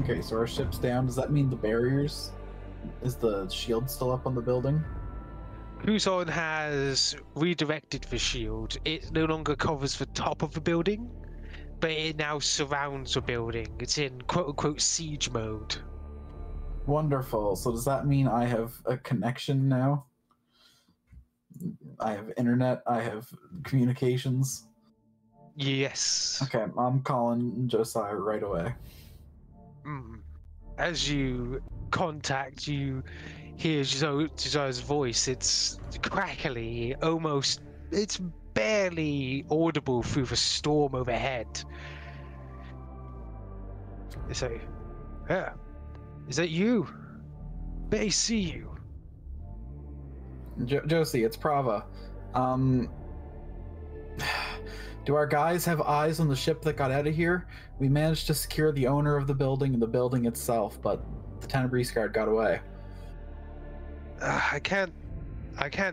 Okay, so our ship's down. Does that mean the barriers? Is the shield still up on the building? Kuzon has redirected the shield. It no longer covers the top of the building, but it now surrounds the building. It's in quote-unquote siege mode. Wonderful. So does that mean I have a connection now? I have internet, I have communications. Yes. Okay, I'm calling Josiah right away. As you contact, you hear Josiah's voice. It's crackly, almost, it's barely audible through the storm overhead. They say, "Yeah, is that you? They see you." Josie, it's Prava. Do our guys have eyes on the ship that got out of here? We managed to secure the owner of the building and the building itself, but the Tenebris guard got away. I can't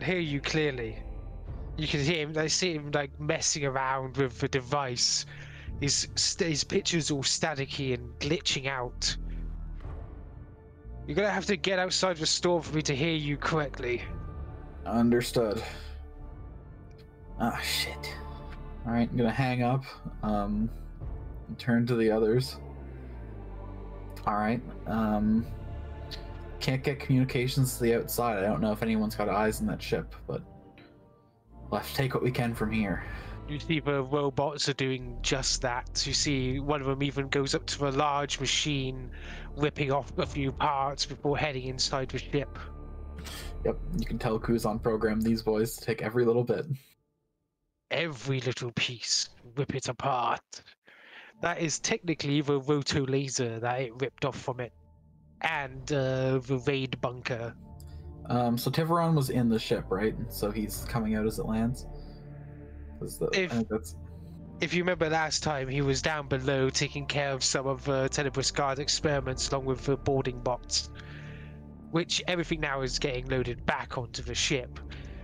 hear you clearly. You can hear him. I see him like messing around with the device. His picture's all staticky and glitching out. You're gonna have to get outside the storm for me to hear you correctly. Understood. Ah, shit. Alright, I'm gonna hang up. Turn to the others. Alright, can't get communications to the outside. I don't know if anyone's got eyes in that ship, but we'll have to take what we can from here. You see the robots are doing just that. You see one of them even goes up to a large machine, ripping off a few parts before heading inside the ship. Yep, you can tell Kuzon programmed these boys to take every little bit. Every little piece, rip it apart. That is technically the roto laser that it ripped off from it, and the raid bunker. So Thiveron was in the ship, right? So he's coming out as it lands. If you remember last time, he was down below taking care of some of Tenebris Guard experiments along with the boarding bots, which everything now is getting loaded back onto the ship.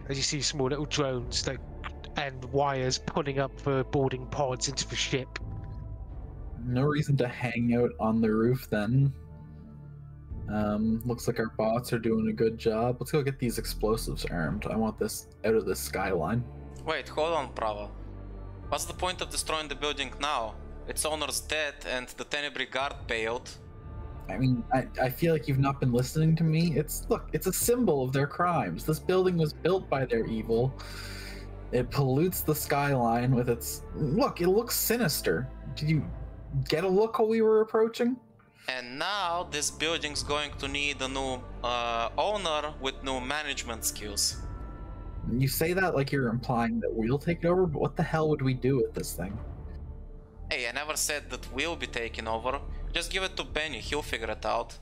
As you see small little drones and wires pulling up the boarding pods into the ship. No reason to hang out on the roof then. Looks like our bots are doing a good job. Let's go get these explosives armed. I want this out of this skyline. Wait, hold on, Prava. What's the point of destroying the building now? Its owner's dead and the Tenebris Guard bailed. I mean, I feel like you've not been listening to me. Look, it's a symbol of their crimes. This building was built by their evil. It pollutes the skyline with its... Look, it looks sinister. Did you get a look while we were approaching? And now this building's going to need a new owner with new management skills. You say that like you're implying that we'll take it over, but what the hell would we do with this thing? Hey, I never said that we'll be taking over. Just give it to Benny, he'll figure it out.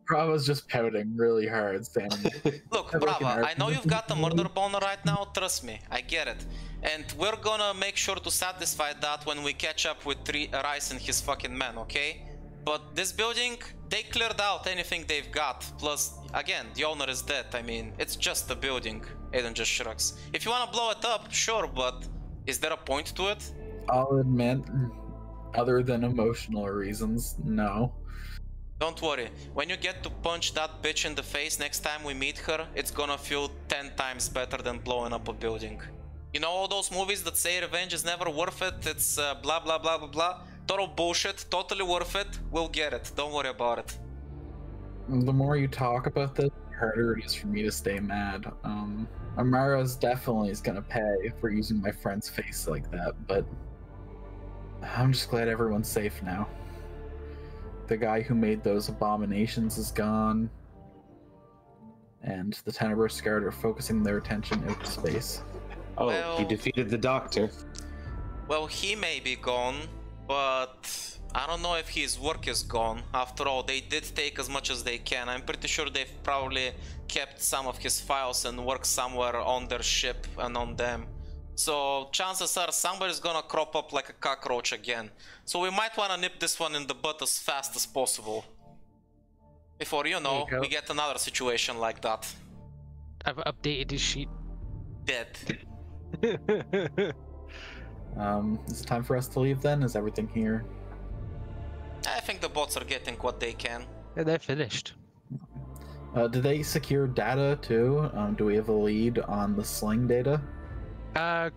Brava's just pouting really hard, standing. Look, Prava, I know you've got a murder boner right now, trust me, I get it. And we're gonna make sure to satisfy that when we catch up with Rice and his fucking men, okay? But this building, they cleared out anything they've got. Plus, again, the owner is dead. I mean, it's just a building. Aiden just shrugs. If you wanna blow it up, sure, but is there a point to it? I'll admit, other than emotional reasons, no. Don't worry, when you get to punch that bitch in the face next time we meet her, it's gonna feel 10 times better than blowing up a building. You know all those movies that say revenge is never worth it, it's blah blah blah blah blah? Total bullshit, totally worth it, we'll get it, don't worry about it. The more you talk about this, the harder it is for me to stay mad. Amara's definitely is gonna pay for using my friend's face like that, but I'm just glad everyone's safe now. The guy who made those abominations is gone, and the Tenebris Guard are focusing their attention out to space. Oh, well, he defeated the doctor. Well, he may be gone, but I don't know if his work is gone. After all, they did take as much as they can. I'm pretty sure they've probably kept some of his files and work somewhere on their ship and on them. So chances are somebody's gonna crop up like a cockroach again. So we might wanna nip this one in the butt as fast as possible. Before, you know, we get another situation like that. I've updated this sheet. Dead. Is it time for us to leave then? Is everything here? I think the bots are getting what they can. And they're finished. Do they secure data too? Do we have a lead on the sling data?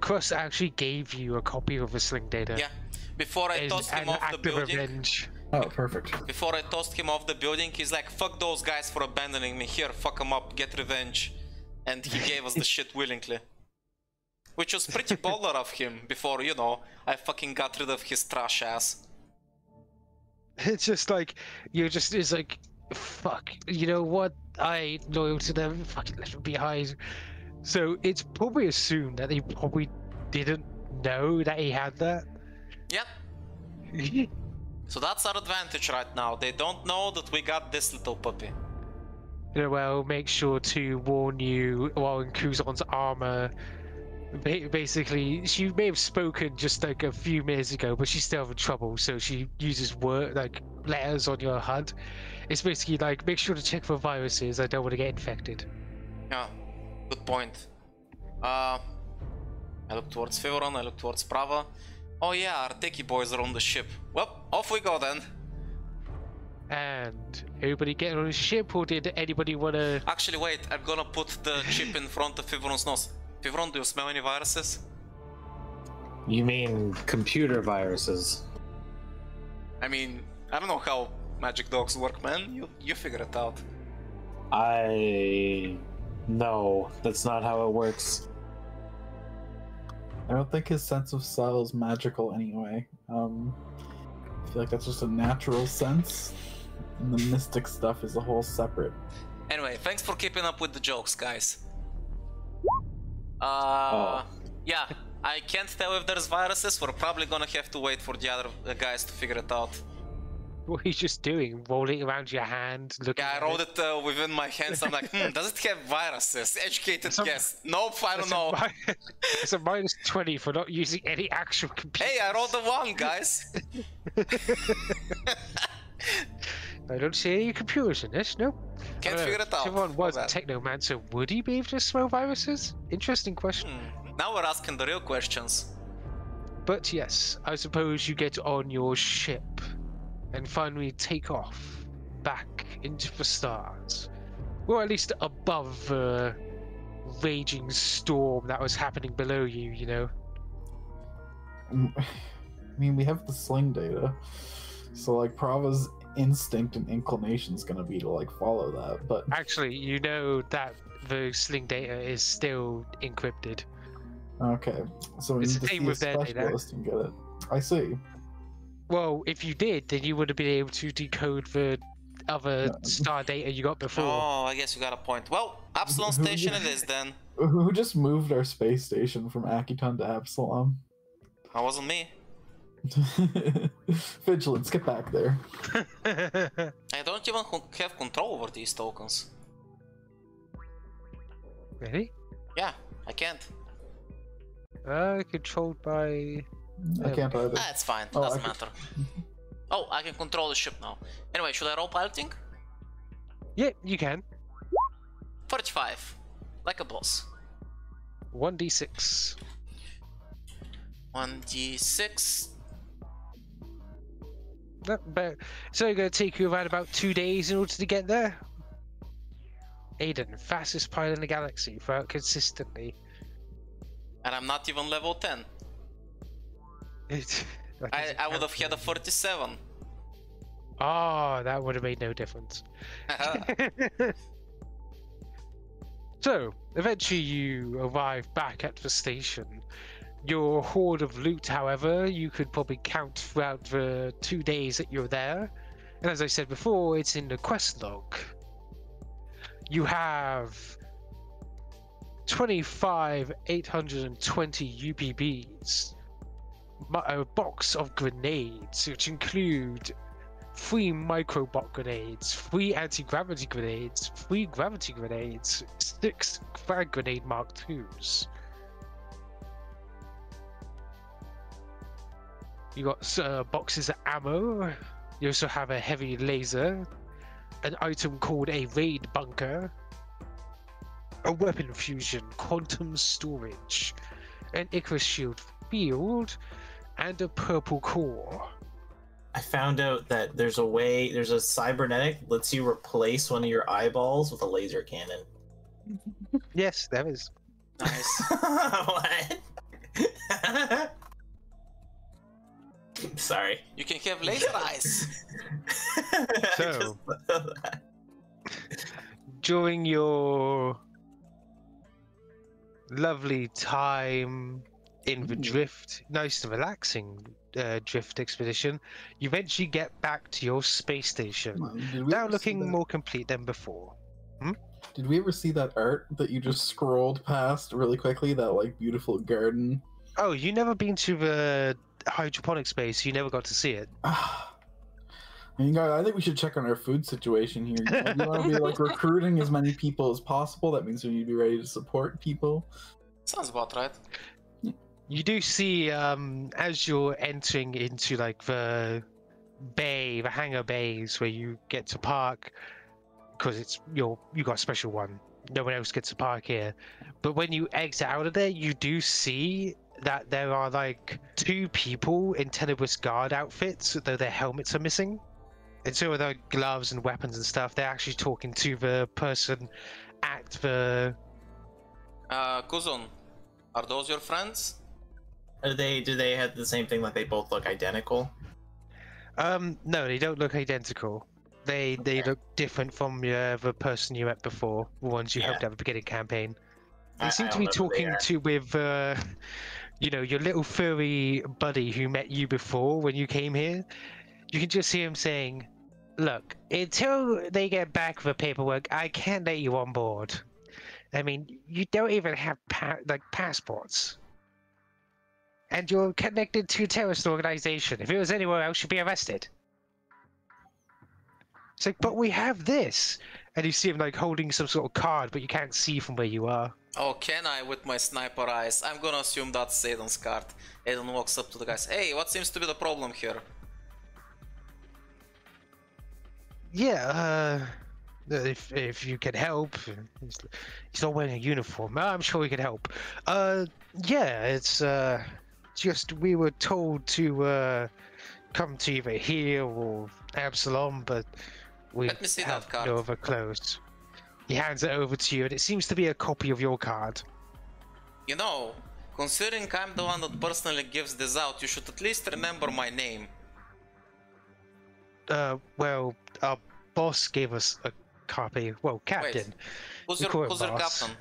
Cross actually gave you a copy of the sling data. Yeah. Before I tossed him off the building. Revenge. Oh, perfect. Before I tossed him off the building, he's like, "Fuck those guys for abandoning me. Here, fuck them up, get revenge." And he gave us the shit willingly. Which was pretty baller of him before, you know, I fucking got rid of his trash ass. It's just like, it's like, fuck, you know what? I ain't loyal to them, fucking left them behind. So it's probably assumed that they probably didn't know that he had that. Yep. So that's our advantage right now. They don't know that we got this little puppy. Well, make sure to warn you while in Kuzon's armor. Basically, she may have spoken just like a few minutes ago, but she's still having trouble, so she uses like letters on your HUD. It's basically like, make sure to check for viruses. I don't want to get infected. Yeah, good point. I look towards Thiveron, I look towards Prava. Oh yeah, our techie boys are on the ship. Well, off we go then. And everybody getting on the ship, or did anybody want to... Actually, wait, I'm gonna put the chip in front of Thiveron's nose. Thiveron, do you smell any viruses? You mean computer viruses? I mean, I don't know how magic dogs work, man. You figure it out. No, that's not how it works. I don't think his sense of smell is magical anyway. I feel like that's just a natural sense, and the mystic stuff is a whole separate. Anyway, thanks for keeping up with the jokes, guys. Yeah, I can't tell if there's viruses. We're probably gonna have to wait for the other guys to figure it out. What are you just doing? Rolling around your hand? Looking Yeah, I rolled it within my hands. I'm like, does it have viruses? Educated guess. Nope, I don't know. It's a -20 for not using any actual computer. Hey, I rolled a 1, guys. I don't see any computers in this, no. Can't figure it out. Everyone was a technomancer. Would he be able to smell viruses? Interesting question. Now we're asking the real questions. But yes, I suppose you get on your ship and finally take off back into the stars. Or at least above the raging storm that was happening below you, you know? I mean, we have the sling data, so like Prava's instinct and inclination is gonna be to like follow that, but actually, you know that the sling data is still encrypted. Okay, so we It's need the to same see a with their data. specialist and get it. I see. Well, if you did, then you would have been able to decode the other star data you got before. Oh, I guess you got a point. Well, Absalom Station it is then. Who just moved our space station from Akiton to Absalom? That wasn't me. Vigilance, get back there. I don't even have control over these tokens. Really? Yeah, I can't. Controlled by... I can't either. Ah, it's fine. Oh, Doesn't matter. Oh, I can control the ship now. Anyway, should I roll piloting? Yeah, you can. 45. Like a boss. 1d6. 1d6. But it's only going to take you around about 2 days in order to get there. Aiden, fastest pilot in the galaxy, throughout consistently. And I'm not even level 10. I would have had a 47. Oh, that would have made no difference. So, eventually you arrive back at the station. Your hoard of loot, however, you could probably count throughout the 2 days that you're there. And as I said before, it's in the quest log. You have 25 820 UPBs, a box of grenades, which include 3 microbot grenades, 3 anti-gravity grenades, 3 gravity grenades, 6 frag grenade Mark IIs. You got boxes of ammo. You also have a heavy laser, an item called a raid bunker, a weapon fusion, quantum storage, an Icarus shield field, and a purple core. I found out that there's a cybernetic that lets you replace one of your eyeballs with a laser cannon. Yes, there is. Nice. What? Sorry. You can have laser eyes. So, during your lovely time in the drift, nice and relaxing drift expedition, you eventually get back to your space station, now looking more complete than before. Did we ever see that art that you just scrolled past really quickly? That like beautiful garden. Oh, you never been to the hydroponic space? You never got to see it. I mean, guys, I think we should check on our food situation here. You want to be like recruiting as many people as possible. That means we need to be ready to support people. Sounds about right. You do see, as you're entering into like the bay, the hangar bays where you get to park, because it's you got a special one. No one else gets to park here. But when you exit out of there, you do see that there are like 2 people in tenuous guard outfits, though their helmets are missing. And so with their gloves and weapons and stuff, they're actually talking to the person at the... Kuzon, are those your friends? Do they have the same thing, like they both look identical? No, they don't look identical. They look different from the person you met before, the ones you helped at the beginning campaign. They seem to be talking with your little furry buddy who met you before when you came here. You can just hear him saying, "Look, until they get back the paperwork, I can't let you on board. I mean, you don't even have passports. And you're connected to a terrorist organization. If it was anywhere else, you'd be arrested." It's like, but we have this. And you see him like holding some sort of card, but you can't see from where you are. Oh, can I with my sniper eyes? I'm gonna assume that's Aiden's card. Aiden walks up to the guys. Hey, what seems to be the problem here? Yeah, if you can help. He's not wearing a uniform. I'm sure we can help. Yeah, it's just we were told to come to either here or Absalom, but we Let me see that have card. no other clothes. He hands it over to you, and it seems to be a copy of your card. You know, considering I'm the one that personally gives this out, you should at least remember my name. Well, our boss gave us a copy. Well, captain. Who's We your, call him who's your boss. captain?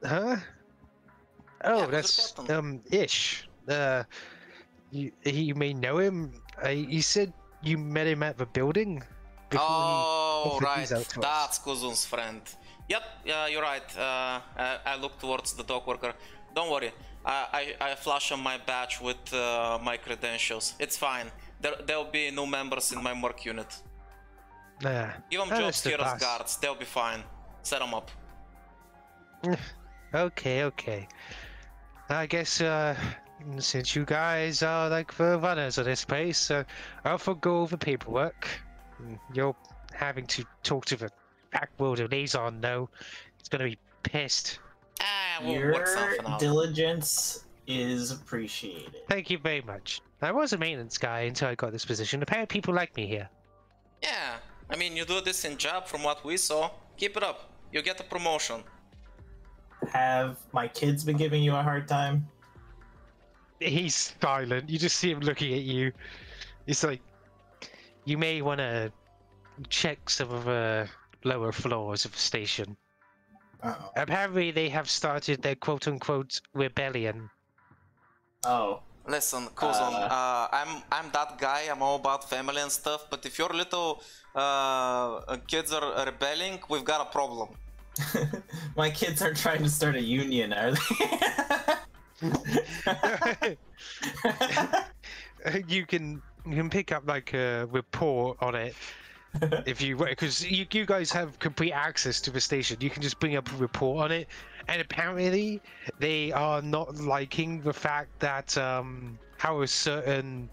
Huh? Oh, Yeah, who's your that's captain? Ish. You may know him. He said you met him at the building. before he Oh, offered right. these out to us. That's Kuzon's friend. Yep, yeah, you're right. I look towards the dock worker. Don't worry. I flash on my badge with my credentials. It's fine. There'll be no members in my merc unit. Give them jobs here as guards. They'll be fine. Set them up. Okay. I guess since you guys are like the runners of this place, I'll forgo the paperwork. You're having to talk to the back world liaison, though. It's gonna be pissed. We'll work something Your out. diligence is appreciated. Thank you very much. I was a maintenance guy until I got this position. Apparently people like me here. Yeah, I mean, you do a decent job from what we saw. Keep it up. You get a promotion. Have my kids been giving you a hard time? He's silent. You just see him looking at you. It's like, you may want to check some of the lower floors of the station. Uh-oh. Apparently they have started their quote-unquote rebellion. Oh. Listen, Kuzon, I'm that guy. I'm all about family and stuff. But if your little kids are rebelling, we've got a problem. My kids are trying to start a union, are they? You can pick up like a report on it if you, because you guys have complete access to the station. You can just bring up a report on it, and apparently they are not liking the fact that how a certain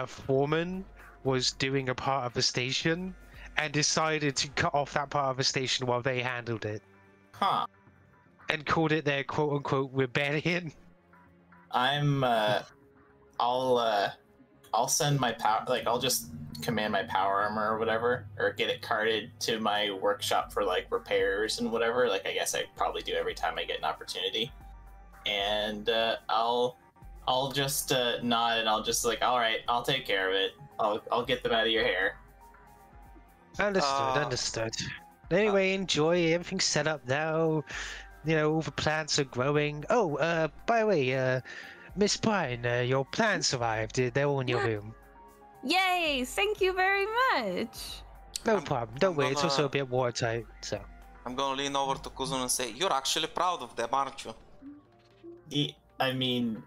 foreman was doing a part of the station and decided to cut off that part of the station while they handled it. Huh. And called it their quote-unquote rebellion. I'm I'll send my power, like I'll just command my power armor or whatever, or get it carted to my workshop for like repairs and whatever. Like I guess I probably do every time I get an opportunity. And I'll just nod and I'll just like, all right, I'll take care of it. I'll get them out of your hair. Understood. Anyway, enjoy. Everything's set up now. You know, all the plants are growing. Oh, by the way, Miss Bryn, your plants arrived. They're all in your room. Yay! Thank you very much. No problem. Don't worry. It's also a bit watertight, so. I'm gonna lean over to Kuzon and say, "You're actually proud of them, aren't you?" I mean,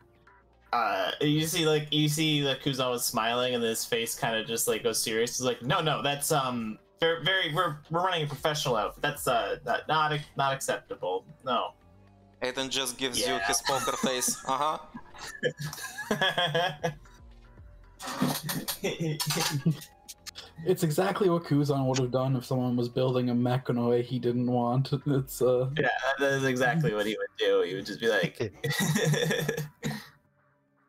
you see that Kuzon was smiling and his face kind of just like goes serious. He's like, no, that's we're running a professional outfit. That's not acceptable. No. Aiden just gives you his poker face. It's exactly what Kuzon would have done if someone was building a mech in a way he didn't want. It's Yeah, that is exactly what he would do. He would just be like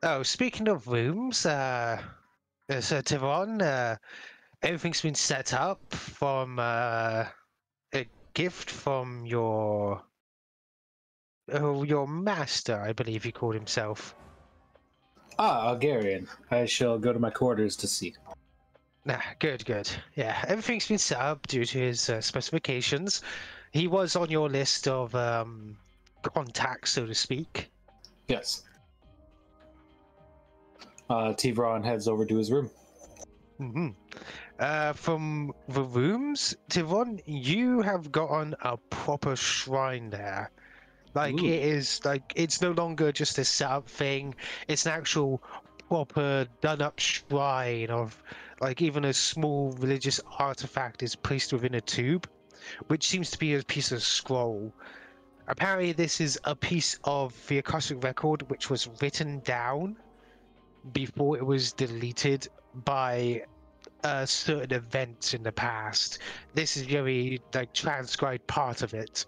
Oh, speaking of rooms, so Thiveron, everything's been set up from a gift from your master, I believe he called himself. Algarian. I shall go to my quarters to see. Nah, good. Yeah, everything's been set up due to his specifications. He was on your list of contacts, so to speak. Yes. Thiveron heads over to his room. From the rooms, Thiveron, you have gotten a proper shrine there. Like, Ooh. it is, like, it's no longer just a setup thing. It's an actual proper done-up shrine of, like, even a small religious artifact is placed within a tube, which seems to be a piece of scroll. Apparently, this is a piece of the Akashic record which was written down before it was deleted by certain events in the past. This is very, like, transcribed part of it.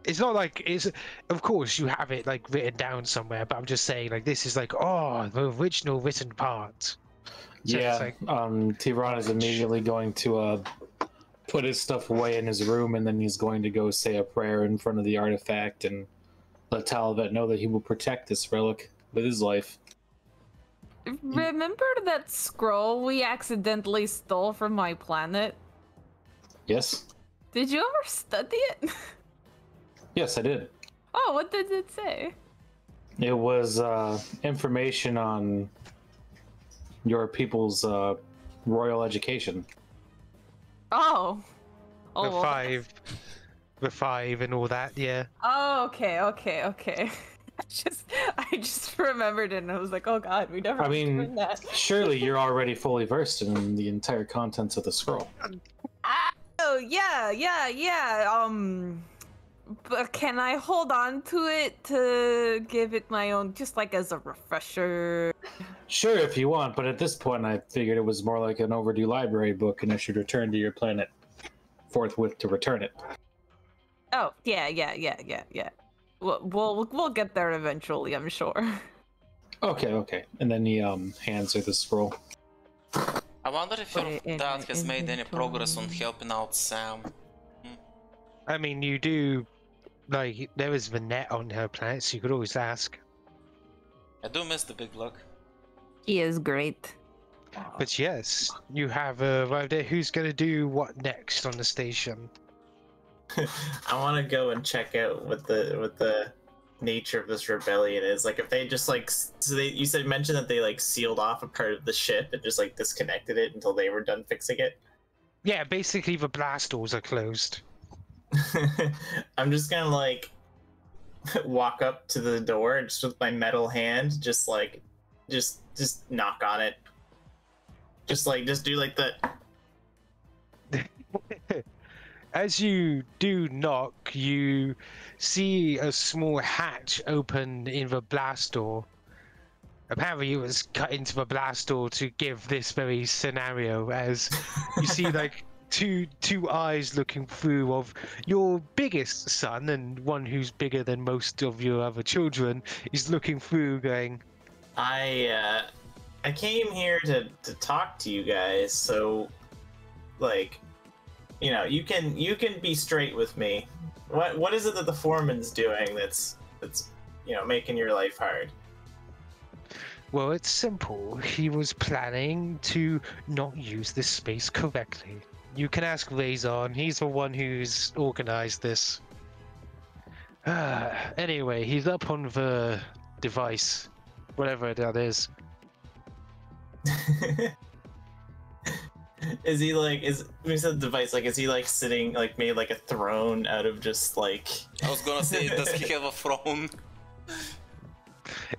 It's not like it's. Of course, you have it like written down somewhere, but I'm just saying, like, this is like, the original written part. So Yeah, like, Thiveron is immediately going to put his stuff away in his room, and then he's going to go say a prayer in front of the artifact and let Talavet know that he will protect this relic with his life. Remember that scroll we accidentally stole from my planet? Yes? Did you ever study it? Yes, I did. Oh, what did it say? It was information on your people's royal education. Oh. the five and all that, yeah. Oh, okay. I just remembered it and I was like, oh god, we never learned that. Surely you're already fully versed in the entire contents of the scroll. Oh, yeah. But can I hold on to it to give it my own, just like as a refresher? Sure, if you want, but at this point I figured it was more like an overdue library book and I should return to your planet forthwith to return it. Oh, yeah. We'll get there eventually, I'm sure. Okay. And then he hands her the scroll. I wonder if your dad has made any progress on helping out Sam. I mean, you do, like, there is the net on her planet, so you could always ask. I do miss the big luck. He is great. But yes, you have arrived there. Who's going to do what next on the station? I want to go and check out what the nature of this rebellion is. Like, if they just like, you mentioned that they like sealed off a part of the ship and just like disconnected it until they were done fixing it. Yeah, basically the blast doors are closed. I'm just gonna like walk up to the door and just with my metal hand, just knock on it. Just do like the. As you do knock, you see a small hatch open in the blast door. Apparently it was cut into the blast door to give this very scenario, as you see like two eyes looking through of your biggest son, and one who's bigger than most of your other children is looking through, going, I came here to talk to you guys, so like, you know, you can be straight with me. What is it that the foreman's doing that's you know, making your life hard? well, it's simple. He was planning to not use this space correctly. You can ask Razon. He's the one who's organized this. Anyway, he's up on the device, whatever that is. Is he like, when you said device, like, is he like sitting, like, made like a throne out of just like... I was gonna say, does he have a throne?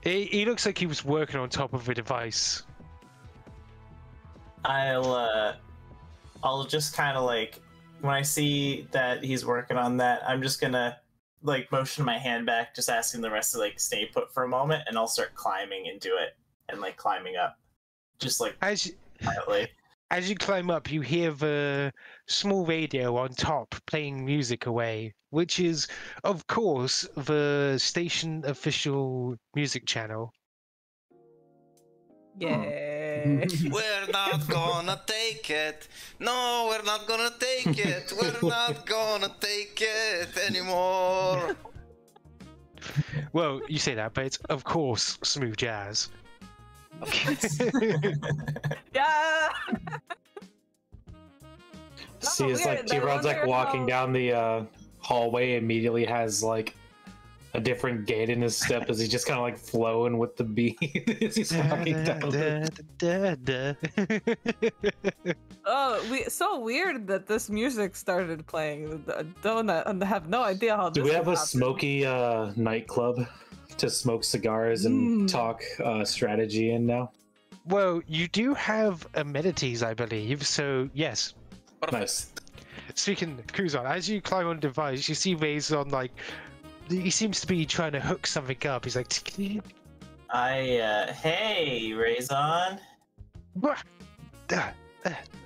He looks like he was working on top of the device. I'll just kind of like, when I see that he's working on that, I'm just gonna like motion my hand back, just asking the rest to like stay put for a moment, and I'll start climbing into it and like climbing up, just like quietly. As you climb up, you hear the small radio on top playing music away, which is, of course, the station official music channel. Yeah. We're not gonna take it. No, we're not gonna take it. We're not gonna take it anymore. Well, you say that, but it's, of course, smooth jazz. Yeah. See, Oh, it's like weird. I Thiveron's like wonder walking how- down the hallway, immediately has like a different gait in his step as he's just kind of like flowing with the beat as he's walking down. Oh, so weird that this music started playing. I have no idea how. Do this we have a happened. smoky nightclub to smoke cigars and talk strategy in now? Well, you do have amenities, I believe, so yes. Nice. Speaking of Kuzon, as you climb on the device, you see Razon, like, he seems to be trying to hook something up. He's like, Hey, Razon.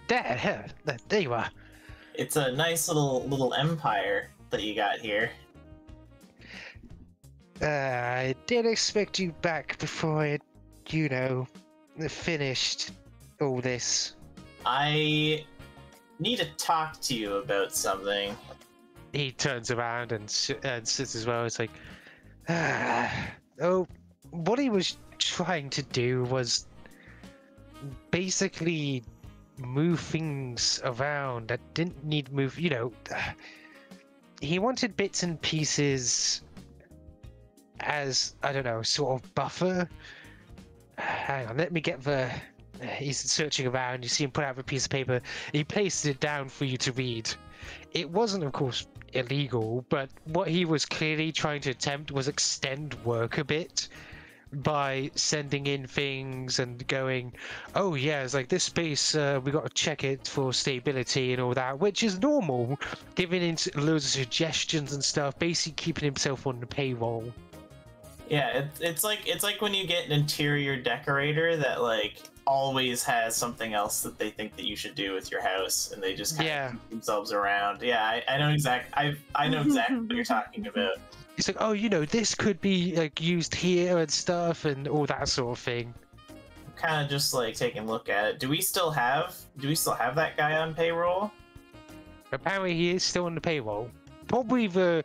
there you are. It's a nice little empire that you got here. I did expect you back before I, you know, finished all this. I need to talk to you about something. He turns around and sits as well. It's like, oh, what he was trying to do was basically move things around that didn't need move. You know, he wanted bits and pieces as, I don't know, sort of buffer. Hang on, let me get the... He's searching around. You see him put out a piece of paper. He placed it down for you to read. It wasn't, of course, illegal, but what he was clearly trying to attempt was extend work a bit by sending in things and going, oh yeah, it's like this space, we got to check it for stability and all that, which is normal, giving in loads of suggestions and stuff, basically keeping himself on the payroll. Yeah, it's like when you get an interior decorator that like always has something else that they think that you should do with your house, and they just kind of keep themselves around. Yeah, I know exactly. I know exactly what you're talking about. He's like, oh, you know, this could be like used here and stuff and all that sort of thing. Kind of just like taking a look at it. Do we still have that guy on payroll? Apparently, he is still on the payroll. Probably the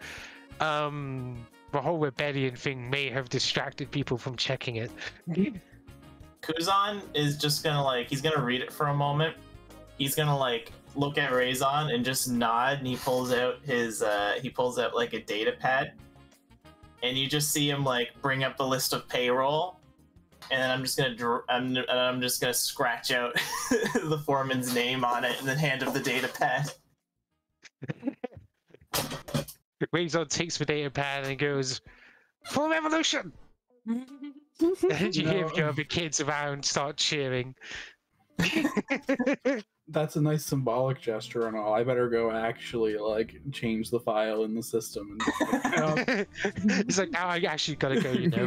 whole rebellion thing may have distracted people from checking it. Kuzon is just gonna like, he's gonna read it for a moment. He's gonna like look at Razon and just nod, and he pulls out like a data pad, and you just see him like bring up the list of payroll, and then I'm just gonna scratch out the foreman's name on it and then hand him the data pad. Razon takes the data pad and goes, "For revolution!" And you hear the other kids around start cheering. that's a nice symbolic gesture and all. I better go actually like change the file in the system. And He's like, now I actually gotta go. You know.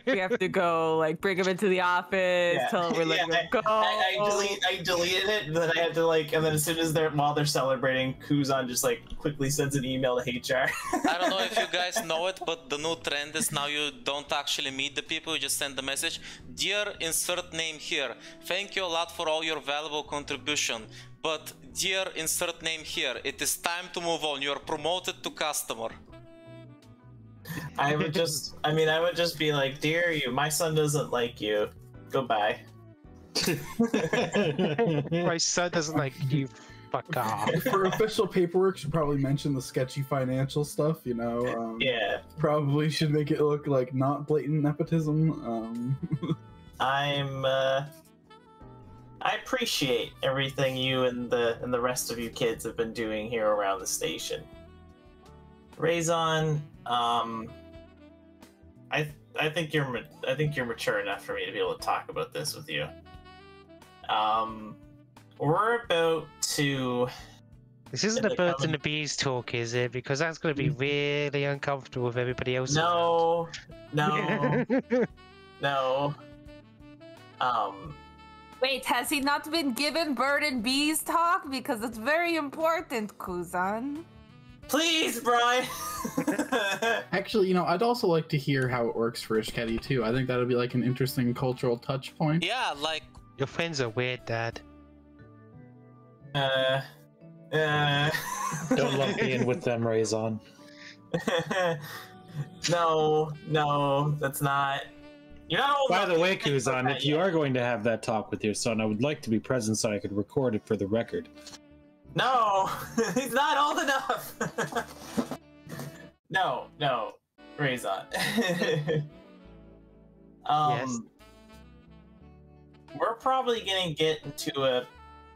We have to go like bring him into the office. Tell him we're letting him go. I deleted it, but I had to like, and then as soon as while they're celebrating, Kuzon just like quickly sends an email to HR. I don't know if you guys know it, but the new trend is now you don't actually meet the people, you just send the message. Dear insert name here, thank you a lot for all your valuable contribution, but dear insert name here, it is time to move on, you are promoted to customer. I would just be like, dear you, my son doesn't like you, goodbye. My son doesn't like you. Fuck off. For official paperwork, should probably mention the sketchy financial stuff. You know. Yeah. Probably should make it look like not blatant nepotism. I appreciate everything you and the rest of you kids have been doing here around the station. Raison, I think you're mature enough for me to be able to talk about this with you. We're about to... This isn't the birds and the bees talk, is it? Because that's going to be really uncomfortable with everybody else. No. Wait, has he not been given bird and bees talk? Because it's very important, Kuzon. Please, Brian. Actually, you know, I'd also like to hear how it works for Ishketi too. I think that would be like an interesting cultural touch point. Yeah, like... Your friends are weird, Dad. Don't lump me in with them, Raison. No, that's not. You're not old. By the way, Kuzon, if you are going to have that talk with your son, I would like to be present so I could record it for the record. No, he's not old enough. No, Raison. Yes. We're probably gonna get into a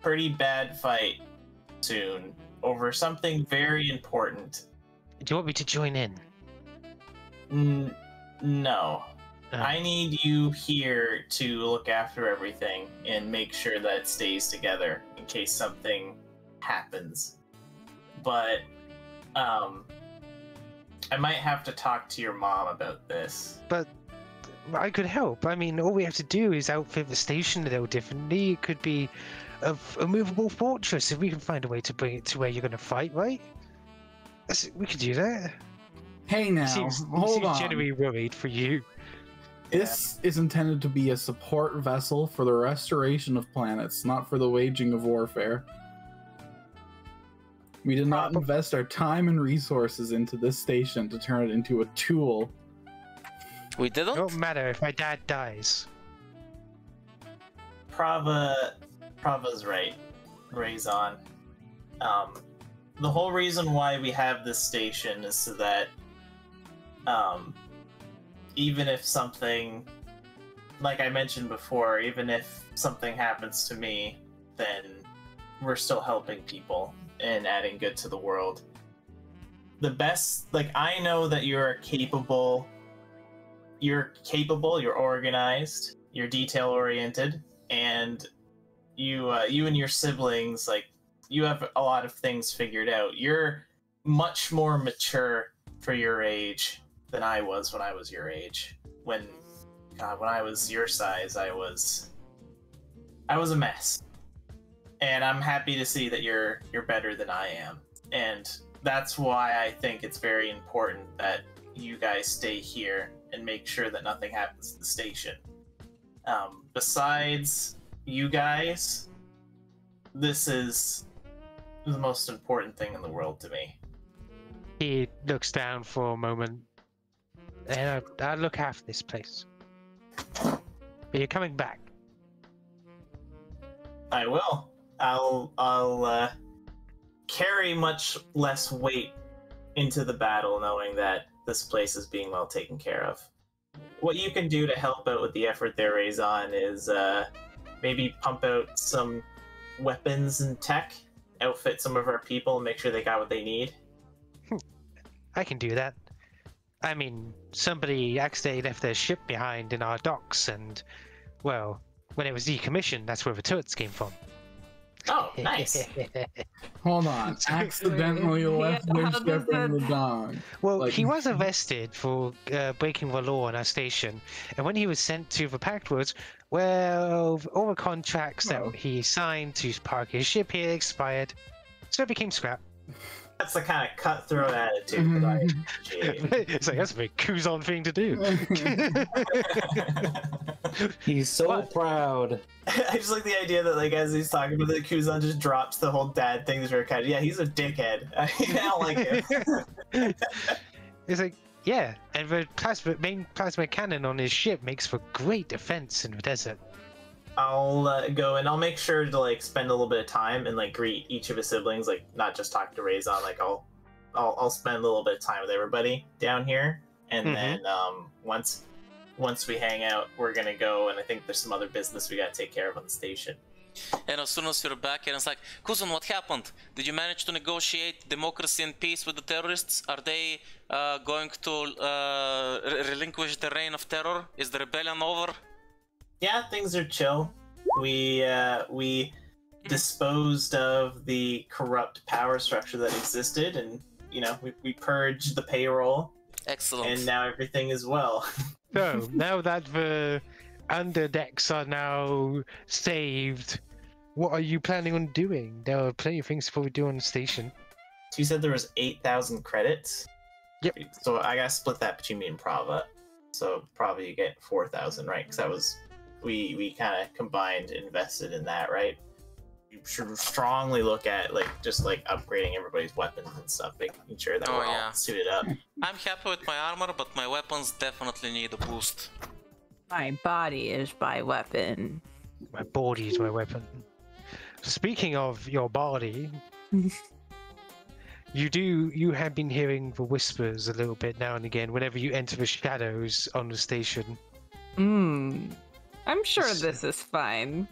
pretty bad fight soon over something very important. Do you want me to join in? No. I need you here to look after everything and make sure that it stays together in case something happens. But, I might have to talk to your mom about this. But I could help. I mean, all we have to do is outfit the station a little differently. It could be a movable fortress if we can find a way to bring it to where you're going to fight, right? We could do that. Hey now, hold on. Genuinely worried for you. This is intended to be a support vessel for the restoration of planets, not for the waging of warfare. We did not invest our time and resources into this station to turn it into a tool. We didn't? It don't matter if my dad dies. Prava's right, Raison. The whole reason why we have this station is so that, even if something, like I mentioned before, even if something happens to me, then we're still helping people and adding good to the world. The best, like, I know that you're capable, you're organized, you're detail-oriented, and you and your siblings, like, you have a lot of things figured out. You're much more mature for your age than I was when I was your age. When I was your size, I was a mess. And I'm happy to see that you're better than I am. And that's why I think it's very important that you guys stay here and make sure that nothing happens to the station. Besides you guys, this is the most important thing in the world to me. He looks down for a moment. And I'll look after this place. But you're coming back. I will. I'll carry much less weight into the battle knowing that this place is being well taken care of. What you can do to help out with the effort there, Raison, is maybe pump out some weapons and tech, outfit some of our people, and make sure they got what they need. I can do that. I mean, somebody accidentally left their ship behind in our docks, and, well, when it was decommissioned, that's where the turrets came from. Oh, nice. Hold on. Accidentally left how when does shepherding that- the dog. Well, Like- he was arrested for breaking the law on our station, and when he was sent to the Pact Woods, well, all the contracts Oh. that he signed to park his ship here expired, so it became scrap. That's the kind of cutthroat attitude that I appreciate. It's like, that's a very Kuzon thing to do. He's so What? proud. I just like the idea that, like, as he's talking about it, Kuzon just drops the whole dad thing. Yeah, he's a dickhead. I don't like him. It's like, yeah, and the main plasma cannon on his ship makes for great defense in the desert. I'll go and I'll make sure to like spend a little bit of time and like greet each of his siblings, like not just talk to Raison. Like I'll spend a little bit of time with everybody down here, and then once we hang out, we're gonna go, and I think there's some other business we gotta take care of on the station. And as soon as you're back, Aiden's like, Kuzon, what happened? Did you manage to negotiate democracy and peace with the terrorists? Are they going to relinquish the reign of terror? Is the rebellion over? Yeah, things are chill. We disposed of the corrupt power structure that existed, and we purged the payroll, Excellent. and now everything is well. So, now that the underdecks are now saved, what are you planning on doing? There are plenty of things to probably do on the station. So you said there was 8,000 credits? Yep. So I gotta split that between me and Prava. So Prava, you get 4,000, right? Because that was we kind of combined invested in that, right? You should strongly look at just upgrading everybody's weapons and stuff, making sure that we're all suited up. I'm happy with my armor, but my weapons definitely need a boost. My body is my weapon. My body is my weapon. Speaking of your body, you have been hearing the whispers a little bit now and again whenever you enter the shadows on the station. I'm sure this is fine.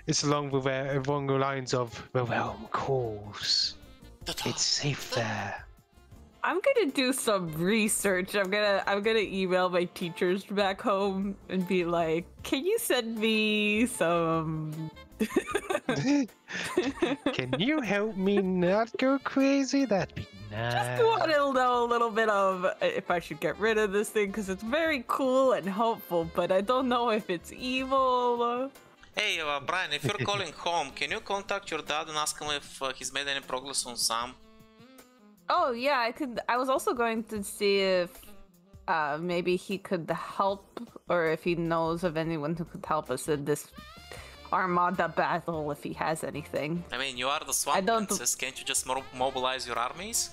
It's along the lines of the realm calls. It's safe there. I'm gonna do some research. I'm gonna email my teachers back home and be like, "Can you send me some?" Can you help me not go crazy? That'd be nice. Just want to know a little bit of if I should get rid of this thing because it's very cool and helpful, but I don't know if it's evil. Hey, Brian, if you're calling home, can you contact your dad and ask him if he's made any progress on Sam? Oh yeah, I could. I was also going to see if maybe he could help, or if he knows of anyone who could help us in this Armada battle, if he has anything. I mean, you are the Swamp Princess. Can't you just mobilize your armies?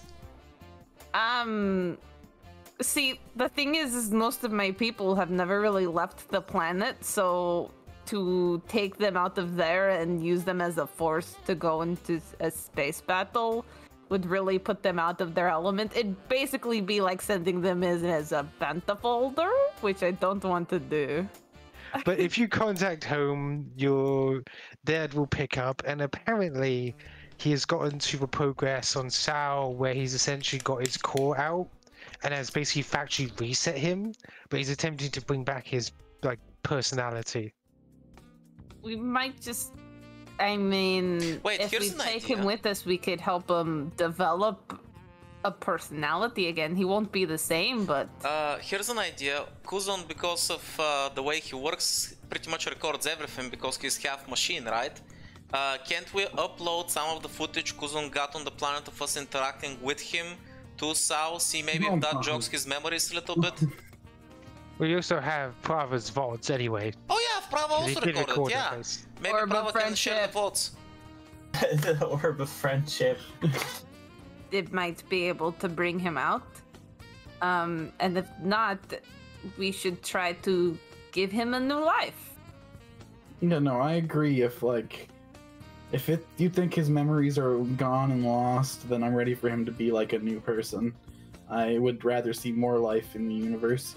See, the thing is most of my people have never really left the planet, so to take them out of there and use them as a force to go into a space battle would really put them out of their element. It'd basically be like sending them as a banta folder, which I don't want to do. But if you contact home, your dad will pick up, and apparently he has gotten to the progress on Sal where he's essentially got his core out and has basically factory reset him, but he's attempting to bring back his personality. We might just, I mean, wait, if we here's an take idea. him with us, we could help him develop a personality again. He won't be the same, but Here's an idea. Kuzon, because of the way he works, pretty much records everything because he's half machine, right? Can't we upload some of the footage Kuzon got on the planet of us interacting with him to Sao, see maybe if that jogs his memories a little bit? We also have Prava's VODs anyway. Oh yeah, Prava also He did recorded, record yeah. those. Maybe Orb of Prava can share the friendship. VODs. The orb of friendship. it might be able to bring him out. And if not, we should try to give him a new life. Yeah, no, I agree. If you think his memories are gone and lost, then I'm ready for him to be like a new person. I would rather see more life in the universe,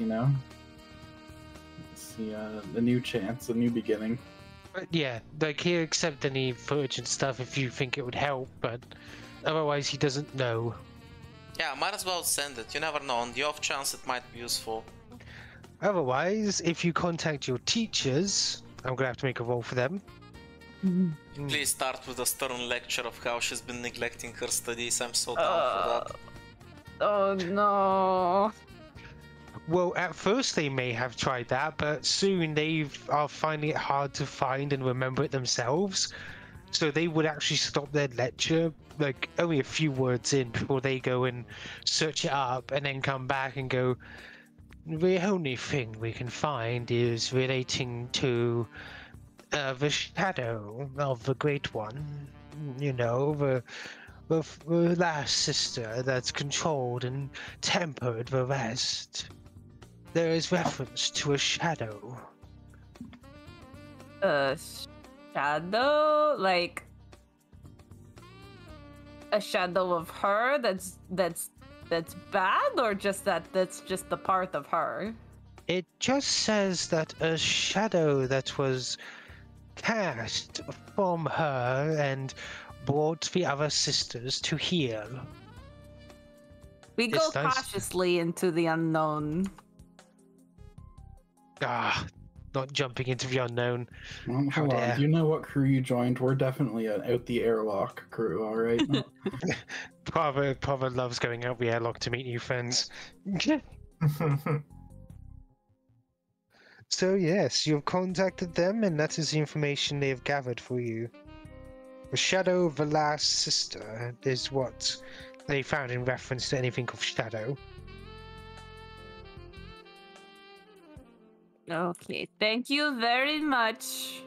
See a new chance, a new beginning. But yeah, he'll accept any footage and stuff if you think it would help, but otherwise he doesn't know. Yeah, might as well send it. You never know. On the off chance it might be useful. Otherwise, if you contact your teachers, I'm gonna have to make a roll for them. Please start with a stern lecture of how she's been neglecting her studies. I'm so down for that. Oh no. Well, at first they may have tried that, but soon they are finding it hard to find and remember it themselves. So they would actually stop their lecture, like only a few words in, before they go and search it up and then come back and go, the only thing we can find is relating to the shadow of the Great One. You know, the last sister that's controlled and tempered the rest. There is reference to a shadow. Shadow? Like a shadow of her that's bad, or just that's just the part of her? It just says that a shadow that was cast from her and brought the other sisters to heal. We go It's nice. cautiously into the unknown. Not jumping into the unknown. Well, How hold on. dare. Do you know what crew you joined? We're definitely an out the airlock crew, all right? Prava loves going out the airlock to meet new friends. So yes, you've contacted them, and that is the information they have gathered for you. The shadow of the last sister is what they found in reference to anything of shadow. Okay, thank you very much.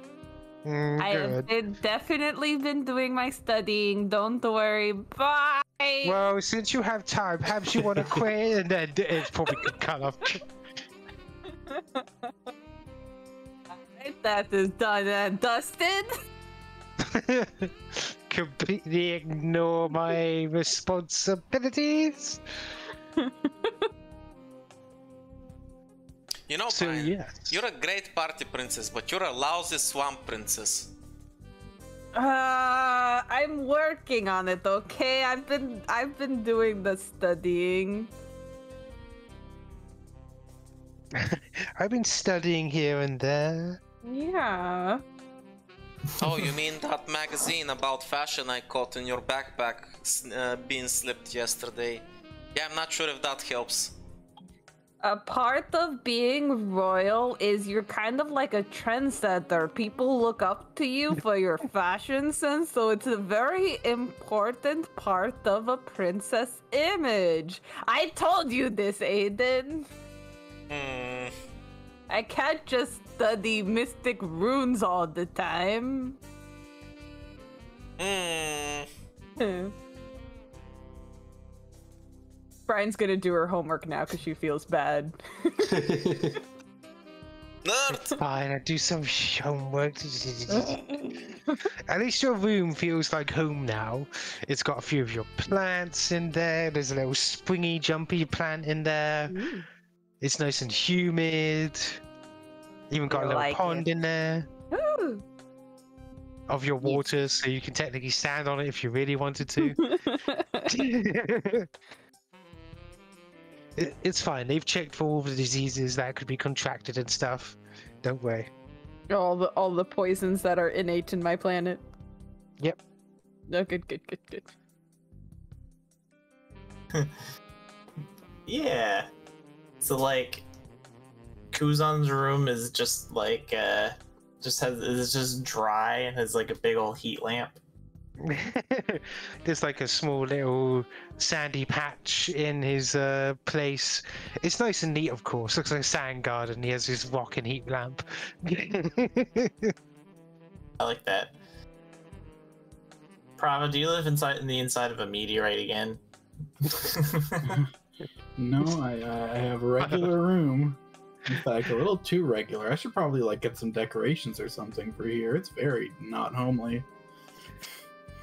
I have definitely been doing my studying. Don't worry. Bye. Well, since you have time, perhaps you want to quit, and then it's probably good cut off. That is done and dusted. Completely ignore my responsibilities. You know, So Brian, yes, you're a great party princess, but you're a lousy swamp princess. I'm working on it, okay? I've been doing the studying. I've been studying here and there. Yeah. Oh, you mean that magazine about fashion I caught in your backpack being slipped yesterday? Yeah, I'm not sure if that helps. A part of being royal is you're kind of like a trendsetter. People look up to you for your fashion sense, so it's a very important part of a princess image. I told you this, Aiden. I can't just study mystic runes all the time. Brian's gonna do her homework now because she feels bad. Nerd! Fine, I do some homework. At least your room feels like home now. It's got a few of your plants in there. There's a little springy, jumpy plant in there. Ooh. It's nice and humid. Even got a little like pond in there Ooh. of your water, so you can technically stand on it if you really wanted to. It's fine. They've checked for all the diseases that could be contracted and stuff. Don't worry. all the poisons that are innate in my planet. Yep. Oh, good. Yeah. So like, Kuzon's room is just like is just dry and has like a big old heat lamp. There's like a small little sandy patch in his place. It's nice and neat, of course. Looks like a sand garden. He has his rock and heat lamp. I like that. Prava, do you live in the inside of a meteorite again? No, I have a regular room. In fact, a little too regular. I should probably like get some decorations or something for here. It's very not homely.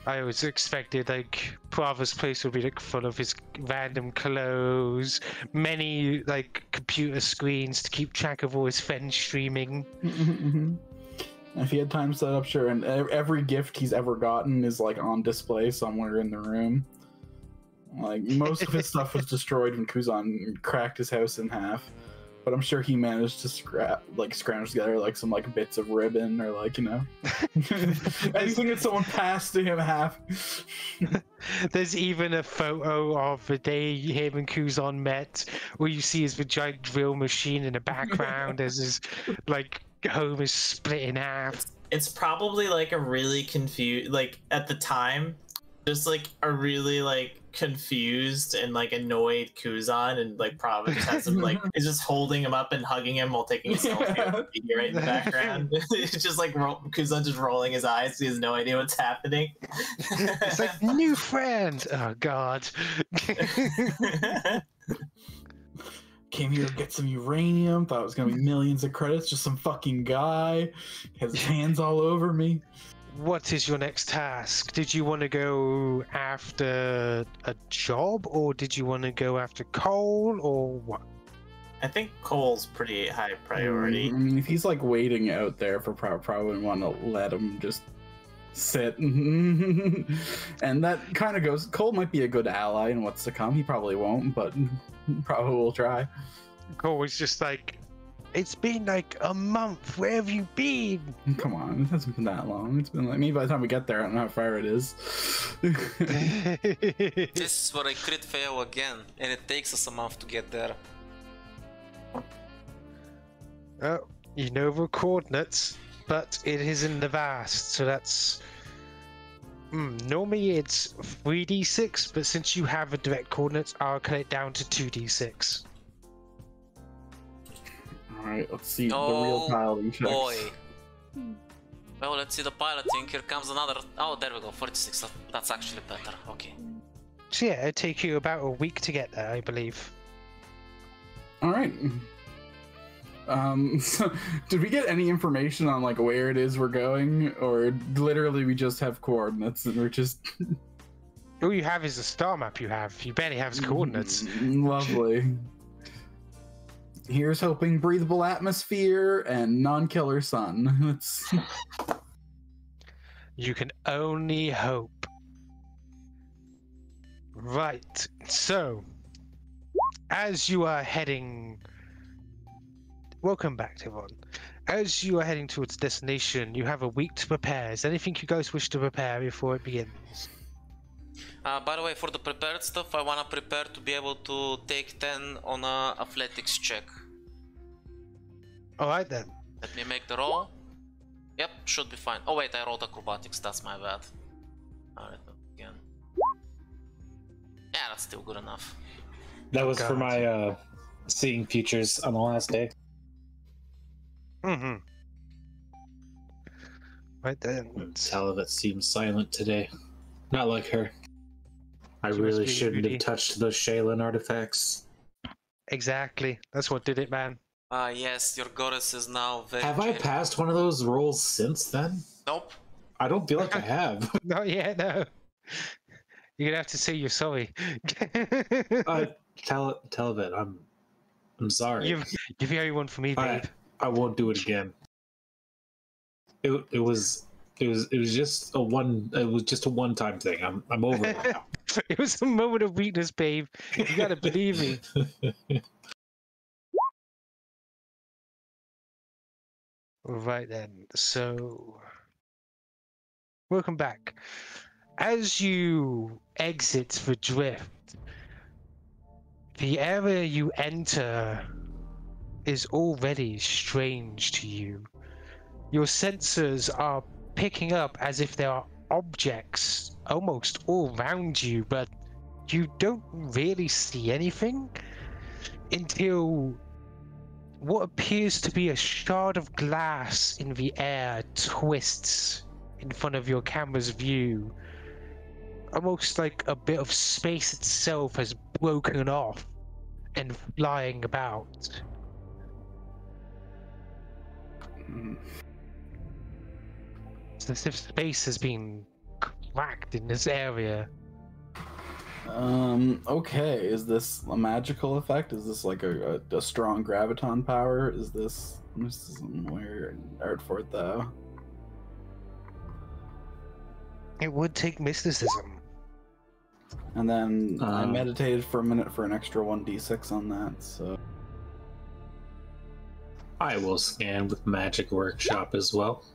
I always expected like Prava's place would be like full of his random clothes, many like computer screens to keep track of all his friends streaming. If he had time set up, sure. And every gift he's ever gotten is like on display somewhere in the room. Like most of his stuff was destroyed when Kuzon cracked his house in half. but I'm sure he managed to scrounge together like some like bits of ribbon or like, you know, anything that someone passed to him half. There's even a photo of the day him and Kuzon met, where you see his giant drill machine in the background as his like home is split in half. It's probably like a really confused, like at the time, just like a really like confused and like annoyed Kuzon, and like Prava just has him like is just holding him up and hugging him while taking a selfie right in the background. It's just like Kuzon just rolling his eyes. He has no idea what's happening. It's like new friend. Oh God. Came here to get some uranium. Thought it was gonna be millions of credits. Just some fucking guy has his hands all over me. What is your next task? Did you want to go after a job, or did you want to go after Cole, or what? I think Cole's pretty high priority. I mean, if he's like waiting out there for probably want to let him just sit. And that kind of goes, Cole might be a good ally in what's to come. He probably won't, but probably will try. Cole was just like, it's been like a month. Where have you been? Come on, it hasn't been that long. It's been like, maybe by the time we get there, I don't know how far it is. This is where I crit fail again, and it takes us a month to get there. Oh, you know the coordinates, but it is in the vast, so that's... normally it's 3d6, but since you have the direct coordinates, I'll cut it down to 2d6. Alright, let's see the real piloting checks. Boy. Well, let's see the piloting. Here comes another... Oh, there we go, 46. That's actually better. Okay. So yeah, it'll take you about a week to get there, I believe. Alright. So, did we get any information on like where it is we're going, or literally we just have coordinates and we're just... All you have is a star map you have. You barely have his coordinates. Lovely. Here's hoping breathable atmosphere and non-killer sun. It's... You can only hope. Right, so as you are heading... Welcome back, Thiveron. As you are heading towards destination, you have a week to prepare. Is there anything you guys wish to prepare before it begins? By the way, for the prepared stuff, I wanna prepare to be able to take 10 on a athletics check. Alright then. Let me make the roll. Yep, should be fine. Oh wait, I rolled acrobatics, that's my bad. Alright, again. Yeah, that's still good enough. That was for my seeing futures on the last day. Right then. Talavet seems silent today. Not like her. I really shouldn't have touched those Shaylin artifacts. Exactly. That's what did it, man. Yes, your goddess is now very... Have I passed one of those rolls since then? Nope. I don't feel like I have. Not yet, no. You're gonna have to say you're sorry. Talavet, I'm sorry. You're the only one for me, babe. I won't do it again. It was just a one-time thing. I'm over it now. It was a moment of weakness, babe. You gotta believe me. Right then, so welcome back. As you exit the drift, the area you enter is already strange to you. Your sensors are picking up as if there are objects almost all around you, but you don't really see anything until what appears to be a shard of glass in the air twists in front of your camera's view. Almost like a bit of space itself has broken off and flying about. It's as if space has been cracked in this area. Okay, is this a magical effect? Is this like a strong graviton power? Is this weird art for it though? It would take mysticism. And then I meditated for a minute for an extra 1d6 on that, so... I will scan with Magic Workshop as well.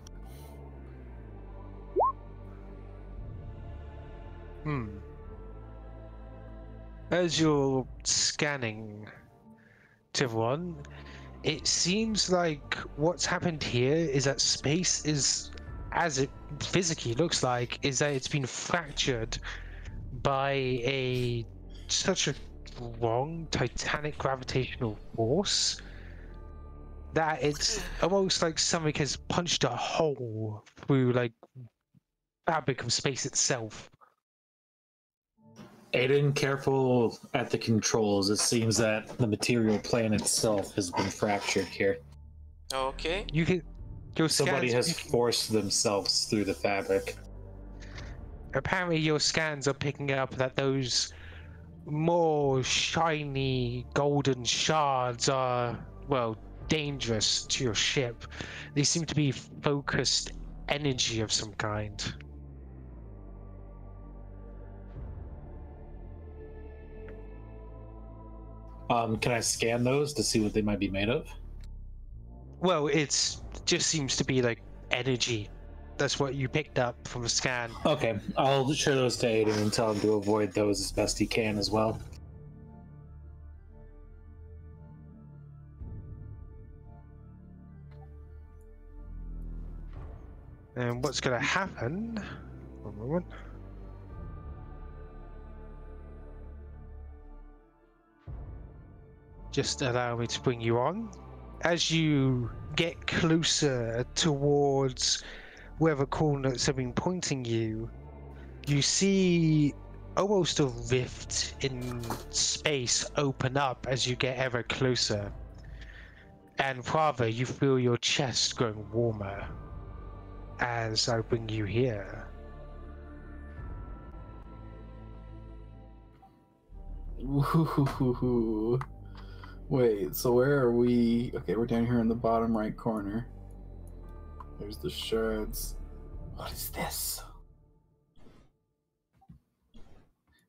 As you're scanning, Thiveron, it seems like what's happened here is that space is, as it physically looks like, is that it's been fractured by such a strong titanic gravitational force that it's almost like something has punched a hole through like fabric of space itself. Aiden, careful at the controls. It seems that the material plane itself has been fractured here. Okay. You can. Somebody has forced themselves through the fabric. Apparently, your scans are picking up that those more shiny golden shards are, well, dangerous to your ship. They seem to be focused energy of some kind. Can I scan those to see what they might be made of? Well, just seems to be like energy. That's what you picked up from the scan. Okay, I'll show those to Aiden and tell him to avoid those as best he can as well. And what's going to happen? One moment. Just allow me to bring you on. As you get closer towards where the coordinates have been pointing you, you see almost a rift in space open up as you get ever closer. And Prava, you feel your chest growing warmer as I bring you here. Ooh. Wait, so where are we? Okay, we're down here in the bottom right corner. There's the shards. What is this?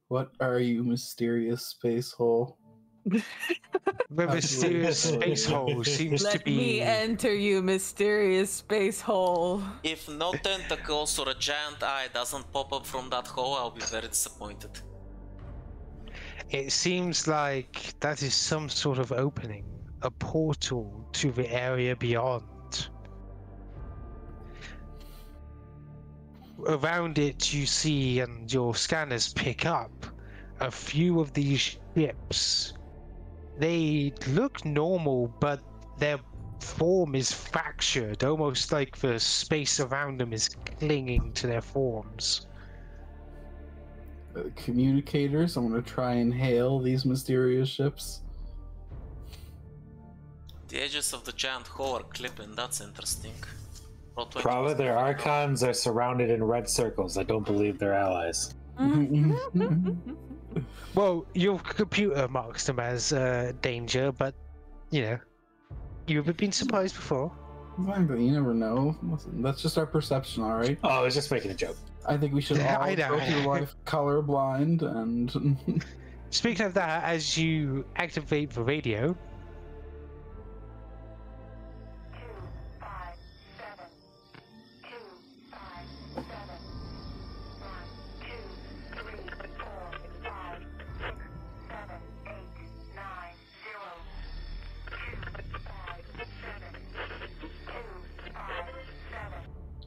What are you, mysterious space hole? The mysterious space hole seems to Let be... me enter you, mysterious space hole. If no tentacles or a giant eye doesn't pop up from that hole, I'll be very disappointed. It seems like that is some sort of opening, a portal to the area beyond. Around it you see, and your scanners pick up, a few of these ships. They look normal, but their form is fractured, almost like the space around them is clinging to their forms. Communicators. I'm gonna try and hail these mysterious ships. The edges of the giant hole are clipping, that's interesting. Prava, their archons are surrounded in red circles. I don't believe they're allies. Well, your computer marks them as danger, but, you know, you've been surprised before. Exactly, you never know. Listen, that's just our perception, alright? Oh, I was just making a joke. I think we should all I know. go through life colorblind and... Speaking of that, as you activate the radio...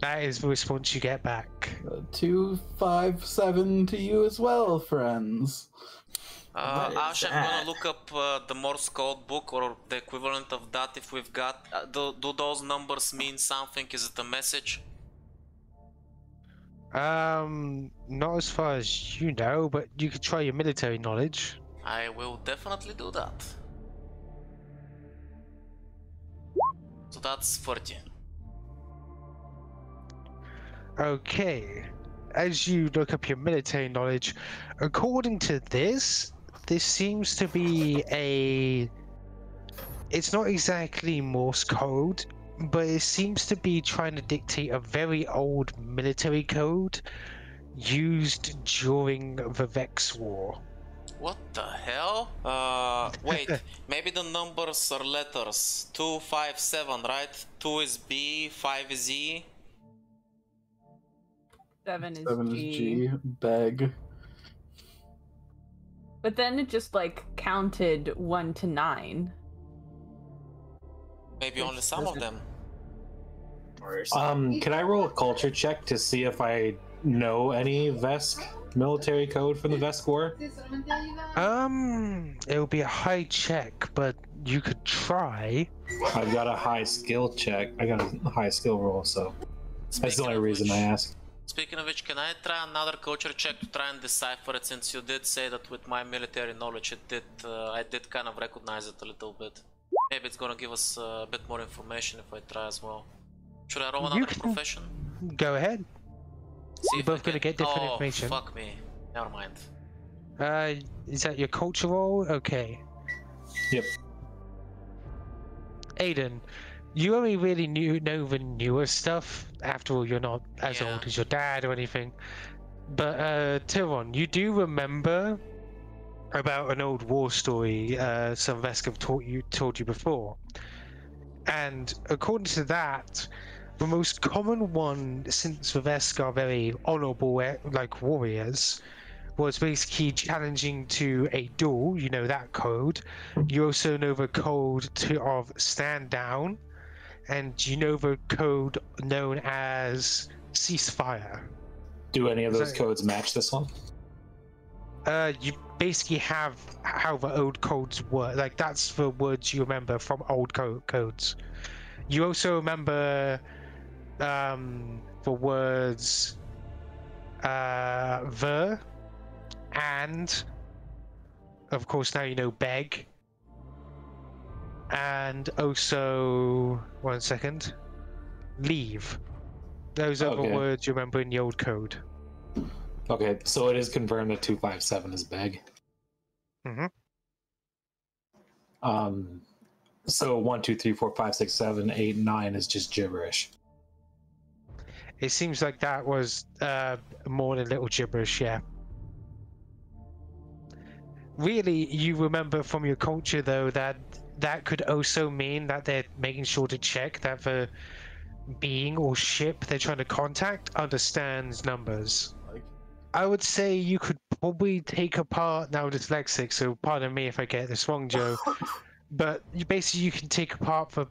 That is the response you get back. 257 to you as well, friends. Ash, I'm gonna look up the Morse code book or the equivalent of that if we've got... do those numbers mean something? Is it a message? Not as far as you know, but you could try your military knowledge. I will definitely do that. So that's 40. Okay, as you look up your military knowledge, according to this seems to be it's not exactly Morse code, but it seems to be trying to dictate a very old military code used during the Vex War. What the hell? Wait, maybe the numbers are letters. 2, 5, 7, right? 2 is B, 5 is E. 7 is 7 G. is G. Beg. But then it just like counted 1 to 9. Maybe Which only some of doesn't- them. Can I roll a culture check to see if I know any Vesk military code from the Vesk War? It'll be a high check, but you could try. I've got a high skill check. I got a high skill roll, so that's the only reason I ask. Speaking of which, can I try another culture check to try and decipher it, since you did say that with my military knowledge I did kind of recognize it a little bit. Maybe it's gonna give us a bit more information if I try as well. Should I roll another profession? Go ahead. See You're if both I gonna get different oh, information. Fuck me. Never mind. Is that your culture roll? Okay. Yep. Aiden, you only really know the newer stuff. After all, you're not as Yeah. old as your dad or anything. But Thiveron, you do remember about an old war story some Vesk have told you before. And according to that, the most common one, since the Vesk are very honorable like warriors, was basically challenging to a duel. You know that code. You also know the code of stand down, and you know the code known as ceasefire. Do any of Is those that- codes match this one? You basically have how the old codes were. Like that's the words you remember from old codes. You also remember the words the, and of course now you know beg, and also 1 second, leave. Those are the Okay. words you remember in the old code. Okay, so it is confirmed that 257 is beg. Mhm. So 1, 2, 3, 4, 5, 6, 7, 8, 9 is just gibberish. It seems like that was more than a little gibberish, yeah. Really, you remember from your culture, though, that that could also mean that they're making sure to check that the being or ship they're trying to contact understands numbers. Like, I would say you could probably take apart, now dyslexic, so pardon me if I get this wrong, Joe, but you can take apart the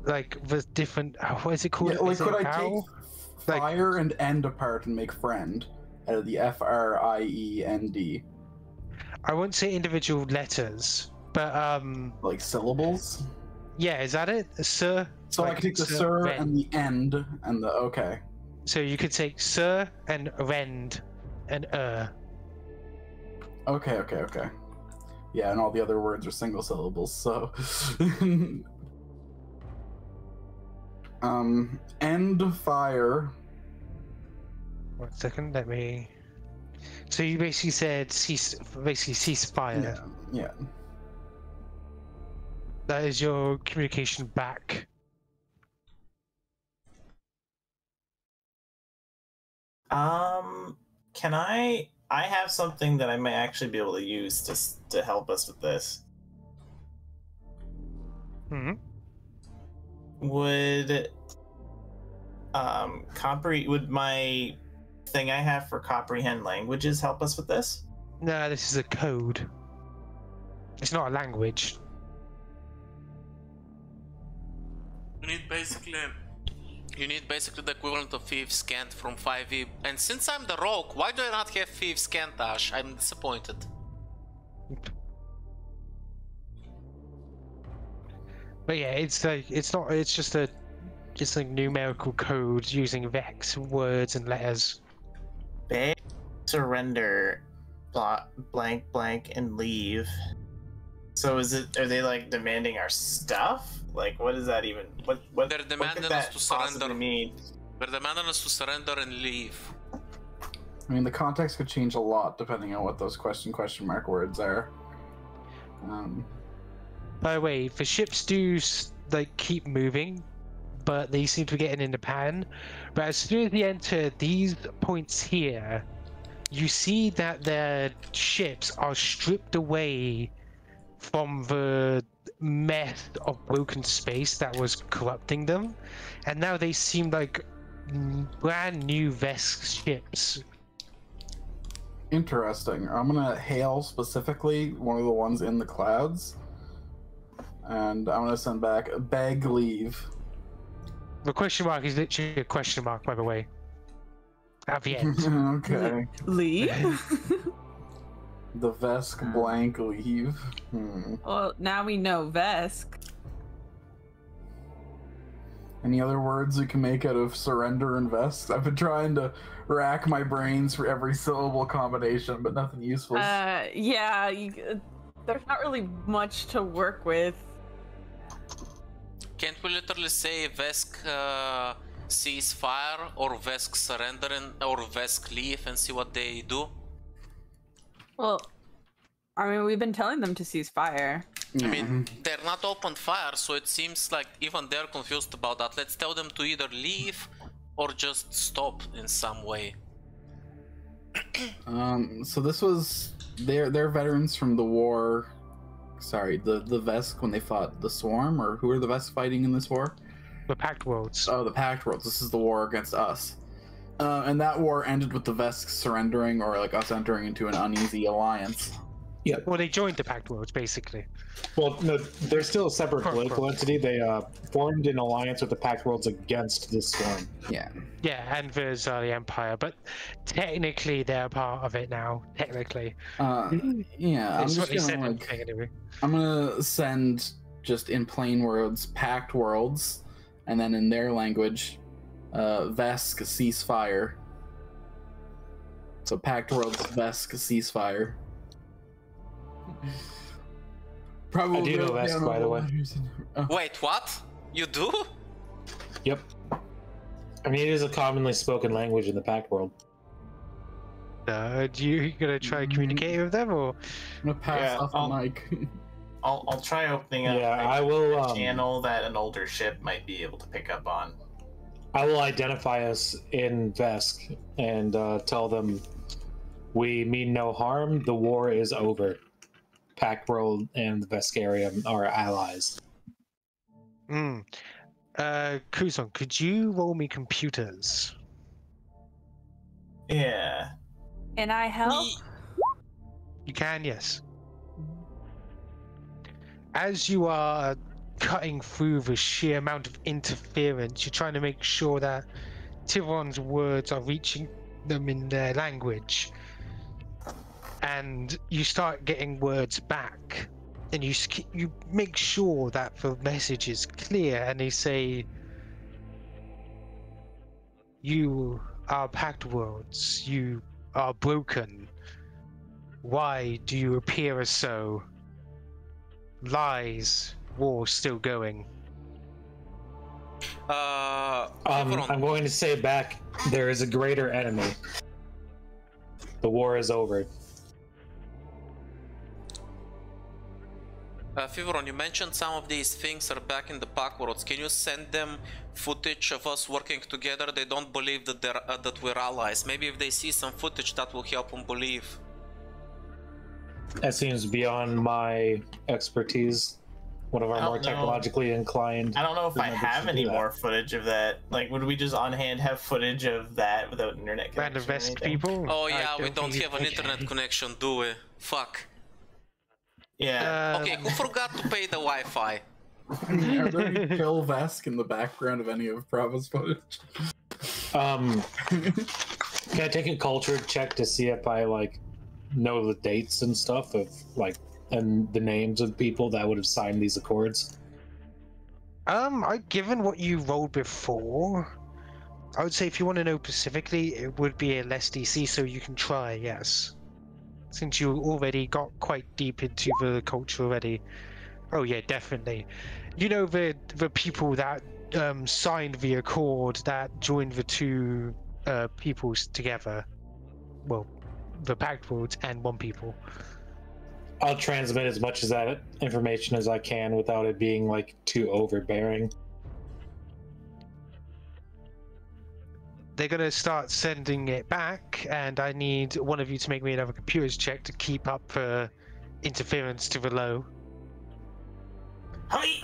like the different, what is it called? yeah, like Is it could I vowel? take Like- fire and end apart and make friend out of the FRIEND? I wouldn't say individual letters, but Like syllables? yeah, is that it? Sir? So I Like could take the sir, sir ren. and the end and the okay. So you could take sir and rend and Okay. Yeah, and all the other words are single syllables, so end fire. 1 second, let me. So you basically said ceasefire. Yeah. That is your communication back. Can I have something that I may actually be able to use to help us with this. Hmm. Would would my thing I have for comprehend languages help us with this? No, this is a code. It's not a language. You need basically the equivalent of Thieves Scant from 5e. And since I'm the rogue, why do I not have Thieves Scant, Ash? I'm disappointed. But yeah, it's like it's not. It's just a numerical code using Vex words and letters. Beg, surrender, blank blank, and leave. So are they like demanding our stuff? Like, what is that even? What They're what demanding could us that to surrender. possibly mean? They're demanding us to surrender and leave. I mean, the context could change a lot depending on what those question mark words are. By the way, the ships do like keep moving, but they seem to be getting in the pan. But as soon as they enter these points here, you see that their ships are stripped away from the mess of broken space that was corrupting them, and now they seem like brand new Vesk ships. Interesting. I'm gonna hail specifically one of the ones in the clouds, and I'm gonna send back a beg leave. The question mark is literally a question mark, by the way. At the end. Okay. Leave? The Vesk blank leave. Well, now we know Vesk. Any other words we can make out of surrender and vest? I've been trying to rack my brains for every syllable combination, but nothing useful. Yeah, there's not really much to work with. Can't we literally say Vesk cease fire, or Vesk surrender, or Vesk leave, and see what they do? Well, I mean, we've been telling them to cease fire. I mean, they're not open fire, so it seems like even they're confused about that. Let's tell them to either leave or just stop in some way. So this was they're veterans from the war. Sorry, the Vesk when they fought the Swarm, or who are the Vesk fighting in this war? The Pact Worlds. Oh, the Pact Worlds. This is the war against us. And that war ended with the Vesk surrendering, or like us entering into an uneasy alliance. Yeah. Well, they joined the Pact Worlds, basically. Well, no, they're still a separate political entity. They formed an alliance with the Pact Worlds against the Swarm. Yeah. Yeah, and there's the Empire, but technically they're part of it now. Technically. Yeah. That's what they said in the thing, anyway. I'm gonna send just in plain words Pact Worlds, and then in their language, Vesk ceasefire. So Pact Worlds Vesk ceasefire. Probably. I do know Vesk, by the way. Wait, what? You do? Yep. I mean, it is a commonly spoken language in the Pact World. You gonna try communicating with them, or? I'm gonna pass off the mic. I'll try opening up I will a channel that an older ship might be able to pick up on. I will identify us in Vesk and tell them we mean no harm. The war is over. Pact World and the Veskarium are allies. Kuzon, could you roll me computers? Yeah. Can I help? You can, yes. As you are cutting through the sheer amount of interference, you're trying to make sure that Thiveron's words are reaching them in their language. And you start getting words back, and you make sure that the message is clear, and they say, "You are Pact Worlds, you are broken. Why do you appear as so? Lies, war still going." I'm going to say back, there is a greater enemy. The war is over. Thiveron, you mentioned some of these things are back in the Pact Worlds. Can you send them footage of us working together? They don't believe that that we're allies. Maybe if they see some footage, that will help them believe. That seems beyond my expertise. One of our more technologically inclined. I don't know if I have any more footage of that. Like, would we just on hand have footage of that without internet connection? Random Vesk people? Oh yeah, we don't have an internet connection, do we? Fuck. Yeah. Okay, who forgot to pay the Wi-Fi? Are there any kill Vesk in the background of any of Prava's footage? Can I take a culture check to see if I know the dates and stuff of and the names of people that would have signed these accords? Given what you rolled before, I would say if you want to know specifically, it would be a less DC, so you can try, yes. Since you already got quite deep into the culture already. Oh yeah, definitely. You know the people that signed the accord that joined the two peoples together. Well, the Pact Worlds and one people. I'll transmit as much of that information as I can without it being too overbearing. they're gonna start sending it back, and I need one of you to make me another computer's check to keep up interference to the low. Hi.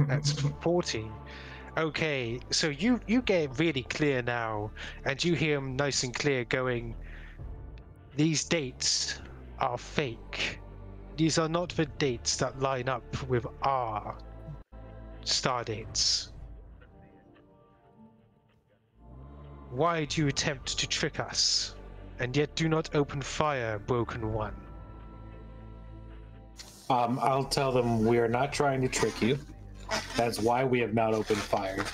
That's 14. Okay, so you get really clear now, and you hear him nice and clear going, these dates are fake. These are not the dates that line up with our star dates. Why do you attempt to trick us, and yet do not open fire, Broken One? I'll tell them we are not trying to trick you. That's why we have not opened fire.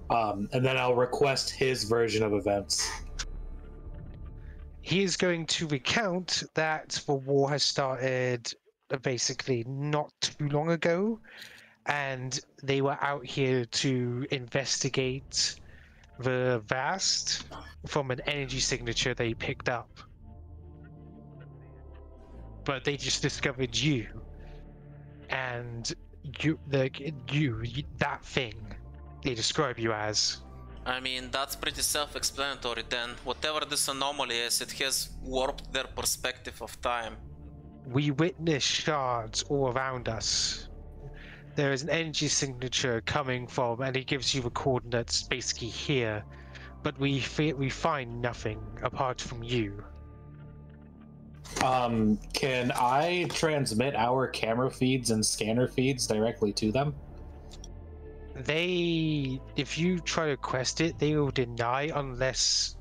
And then I'll request his version of events. He is going to recount that the war has started basically not too long ago, and they were out here to investigate the Vast from an energy signature they picked up. But they just discovered you, and that thing they describe you as. I mean, that's pretty self-explanatory then. Whatever this anomaly is, it has warped their perspective of time. We witness shards all around us. There is an energy signature coming from, and it gives you the coordinates basically here, but we find nothing apart from you. Can I transmit our camera feeds and scanner feeds directly to them? If you try to quest it, they will deny unless...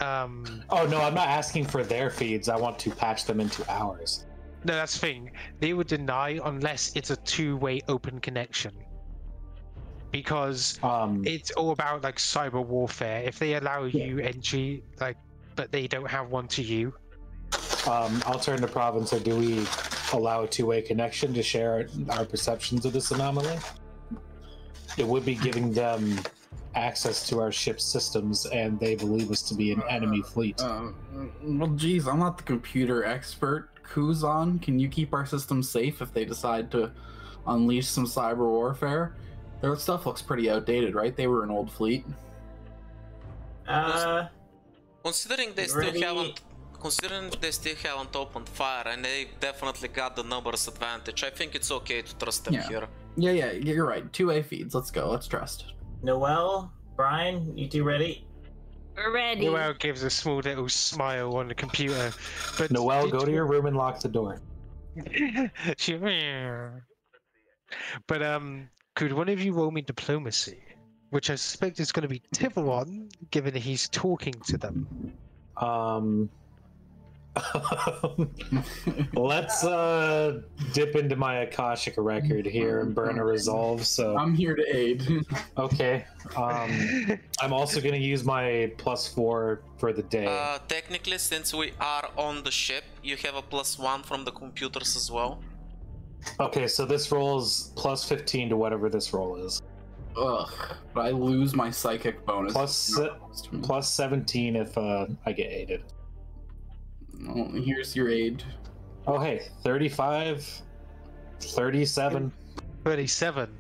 Oh no, I'm not asking for their feeds. I want to patch them into ours. No, that's the thing. They would deny unless it's a two-way open connection. Because it's all about like cyber warfare. If they allow you entry, but they don't have one to you. I'll turn to Prava and say, do we allow a two-way connection to share our perceptions of this anomaly? It would be giving them access to our ship's systems, and they believe us to be an enemy fleet. Well, geez, I'm not the computer expert. Kuzon, can you keep our system safe if they decide to unleash some cyber warfare? Their stuff looks pretty outdated, right? They were an old fleet. Considering they still haven't opened fire, and they definitely got the numbers advantage, I think it's okay to trust them here. Yeah, you're right. Two-way feeds. Let's go. Let's trust. Noelle, Bryn, you two ready? We're ready. Noelle gives a small little smile on the computer. But Noelle, go to your room and lock the door. But could one of you roll me diplomacy? Which I suspect is going to be Thiveron, given that he's talking to them. Let's dip into my Akashic record here and burn a resolve. So I'm here to aid. Okay. I'm also going to use my +4 for the day. Technically, since we are on the ship, you have a +1 from the computers as well. Okay, so this rolls +15 to whatever this roll is. Ugh, but I lose my psychic bonus. Plus 17 if I get aided. Oh, here's your aid. Oh, hey, 35, 37. 37.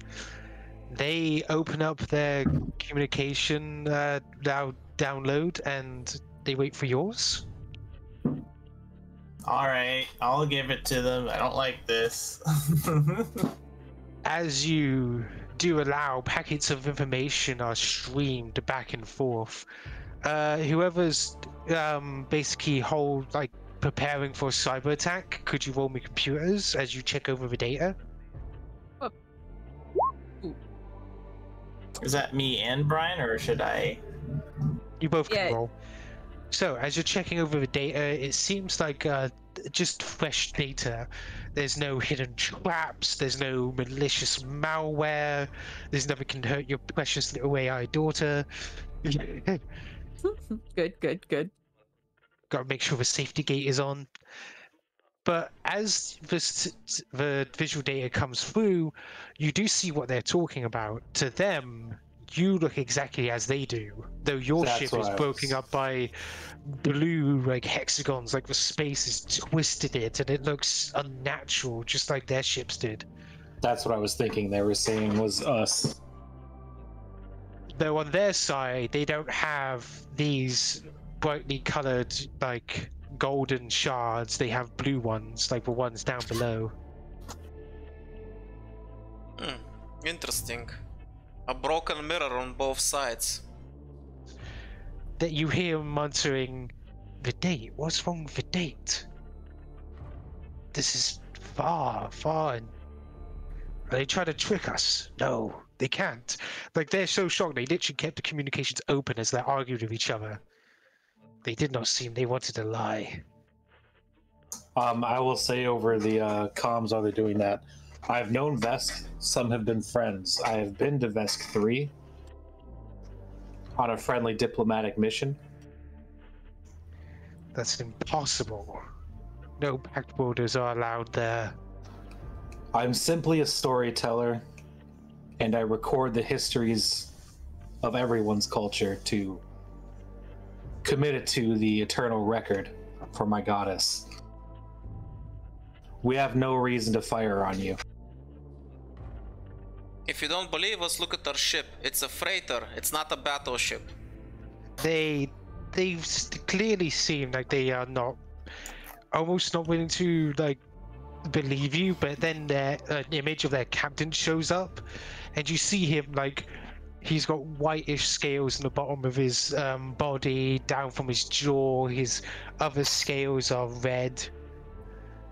They open up their communication download and they wait for yours. Alright, I'll give it to them. I don't like this. As you do allow, packets of information are streamed back and forth. Whoever's basically preparing for a cyber attack, could you roll me computers as you check over the data? Is that me and Bryn, or should I? You both can roll. So, as you're checking over the data, it seems like just fresh data. There's no hidden traps, there's no malicious malware, there's nothing can hurt your precious little AI daughter. Good. Gotta make sure the safety gate is on. But as the visual data comes through, you do see what they're talking about. To them, you look exactly as they do, though your ship is broken up by blue hexagons, like the space is twisted it, and it looks unnatural, just like their ships did. That's what I was thinking they were saying was us. Though on their side, they don't have these brightly colored, like, golden shards. They have blue ones, like the ones down below. Interesting. A broken mirror on both sides. That you hear muttering, the date? What's wrong with the date? This is far. They try to trick us. No, they can't. Like, they're so shocked, they literally kept the communications open as they argued with each other. They did not seem they wanted to lie. I will say over the comms while they're doing that, I've known Vesk, some have been friends. I have been to Vesk 3 on a friendly diplomatic mission. That's impossible. No pact borders are allowed there. I'm simply a storyteller, and I record the histories of everyone's culture to commit it to the eternal record for my goddess. We have no reason to fire on you. If you don't believe us, look at our ship. It's a freighter. It's not a battleship. They clearly seem like they are almost not willing to, like, believe you, but then their image of their captain shows up, and you see him, like, he's got whitish scales in the bottom of his body, down from his jaw. His other scales are red,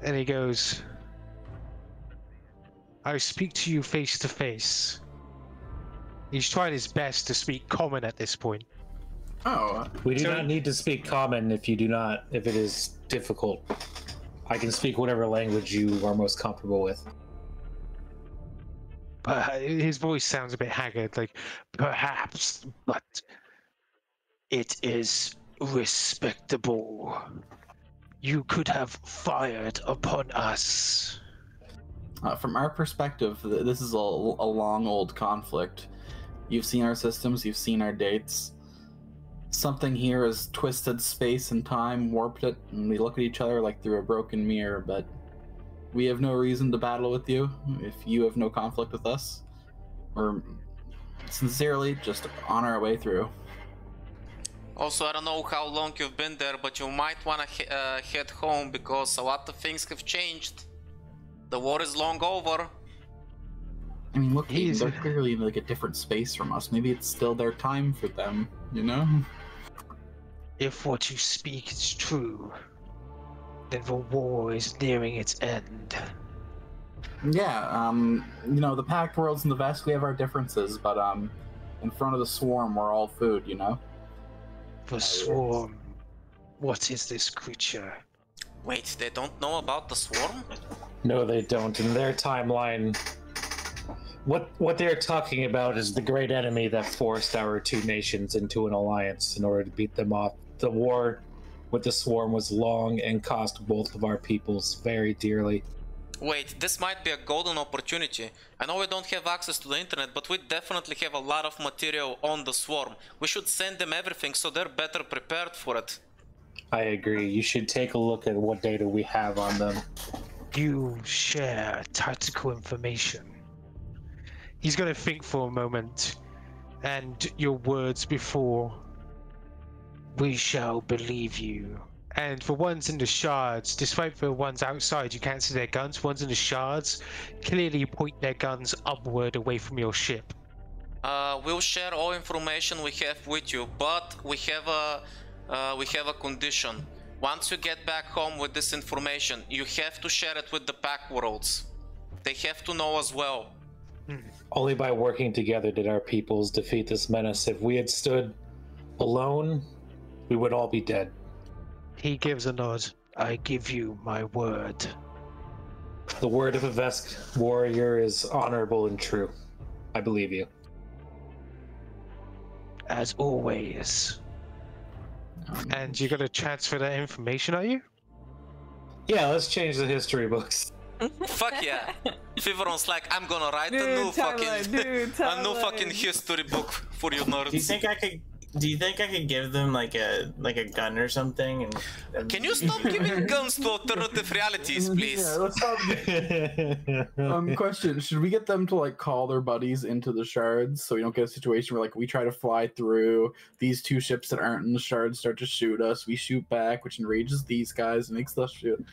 and he goes, I speak to you face to face. He's trying his best to speak common at this point. Oh, We do not need to speak common if it is difficult. I can speak whatever language you are most comfortable with. But his voice sounds a bit haggard, like, perhaps, but it is respectable. You could have fired upon us. From our perspective, this is a long old conflict. You've seen our systems, you've seen our dates. Something here has twisted space and time, warped it, and we look at each other like through a broken mirror, but we have no reason to battle with you if you have no conflict with us. We're sincerely just on our way through. Also, I don't know how long you've been there, but you might want to head home because a lot of things have changed. The war is long over. I mean, look, they're clearly in like a different space from us. Maybe it's still their time for them, you know? If what you speak is true, then the war is nearing its end. Yeah, you know, the Pact Worlds and the Vesk, we have our differences, but in front of the Swarm, we're all food, you know? The Swarm. What is this creature? Wait, they don't know about the Swarm? No, they don't. In their timeline, what they're talking about is the great enemy that forced our two nations into an alliance in order to beat them off. The war with the Swarm was long and cost both of our peoples very dearly. Wait, this might be a golden opportunity. I know we don't have access to the internet, but we definitely have a lot of material on the Swarm. We should send them everything so they're better prepared for it. I agree. You should take a look at what data we have on them. You share tactical information. He's going to think for a moment, and your words before, we shall believe you. And for ones in the shards, despite the ones outside you can't see their guns, ones in the shards clearly point their guns upward away from your ship. We'll share all information we have with you, but we have a condition. Once you get back home with this information, you have to share it with the Pact Worlds. They have to know as well. Only by working together did our peoples defeat this menace. If we had stood alone, we would all be dead. He gives a nod. I give you my word. The word of a Vesk warrior is honorable and true. I believe you. As always. And you're gonna transfer that information, are you? Yeah, let's change the history books. Fuck yeah. Thiveron's like, I'm gonna write a new fucking history book for you nerds. Do you think I could Do you think I could give them like a gun or something? And Can you stop giving guns to alternative realities, please? Yeah, let's stop. Question: should we get them to like call their buddies into the shards so we don't get a situation where like we try to fly through, these two ships that aren't in the shards start to shoot us, we shoot back, which enrages these guys and makes us shoot.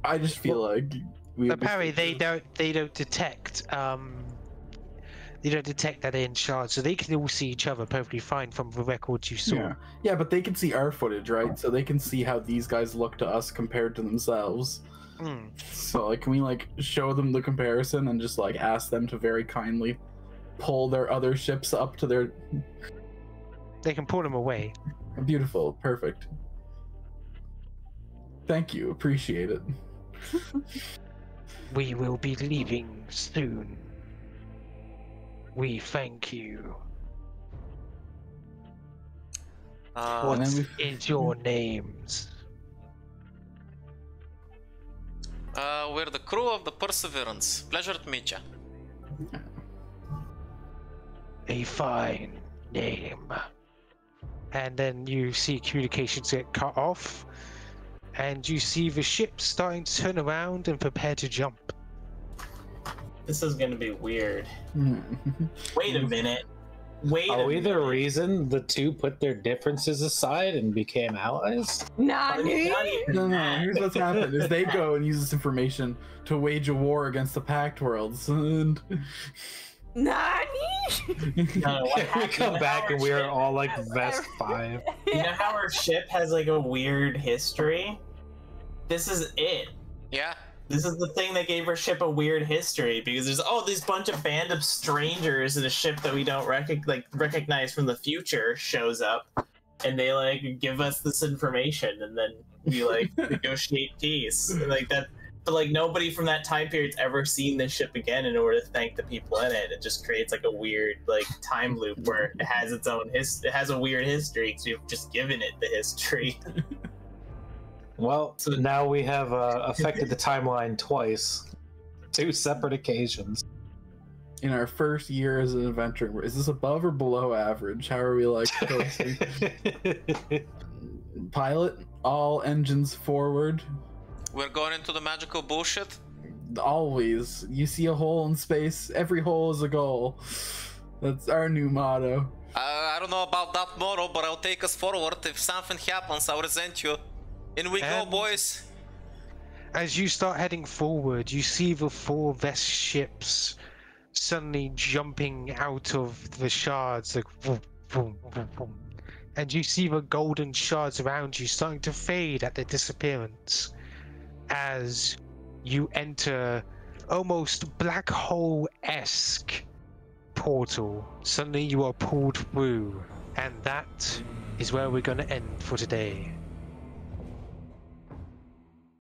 I just feel like apparently they don't detect they don't detect that they're in shards, so they can all see each other perfectly fine from the records you saw. Yeah, but they can see our footage, right? So they can see how these guys look to us compared to themselves. So like, can we like show them the comparison and just like ask them to very kindly pull their other ships up to their... They can pull them away. Beautiful, perfect. Thank you, appreciate it. We will be leaving soon. We thank you. What is your names? We're the crew of the Perseverance. Pleasure to meet you. A fine name. And then you see communications get cut off, and you see the ship starting to turn around and prepare to jump. This is gonna be weird. Wait a minute. Are we the reason the two put their differences aside and became allies? Nani? No, here's what's happened is they go and use this information to wage a war against the Pact Worlds. And... Nani? No, We come back and we are all like Vest 5. You know how our ship has like a weird history? This is it. Yeah. This is the thing that gave our ship a weird history, because there's this bunch of band of strangers in a ship that we don't recognize from the future shows up, and they like give us this information, and then we like negotiate peace like that. But like nobody from that time period's ever seen this ship again in order to thank the people in it. It just creates like a weird like time loop where it has its own it has a weird history because you've just given it the history. Well, so now we have affected the timeline twice. 2 separate occasions. In our first year as an adventurer, is this above or below average? How are we like pilot, all engines forward. We're going into the magical bullshit? Always. You see a hole in space, every hole is a goal. That's our new motto. I don't know about that motto, but I'll take us forward. If something happens, I'll resent you. In we go, boys. As you start heading forward, you see the 4 Vest ships suddenly jumping out of the shards, like vroom, vroom, vroom, vroom. And you see the golden shards around you starting to fade at their disappearance as you enter almost black hole-esque portal. Suddenly you are pulled through, and that is where we're going to end for today.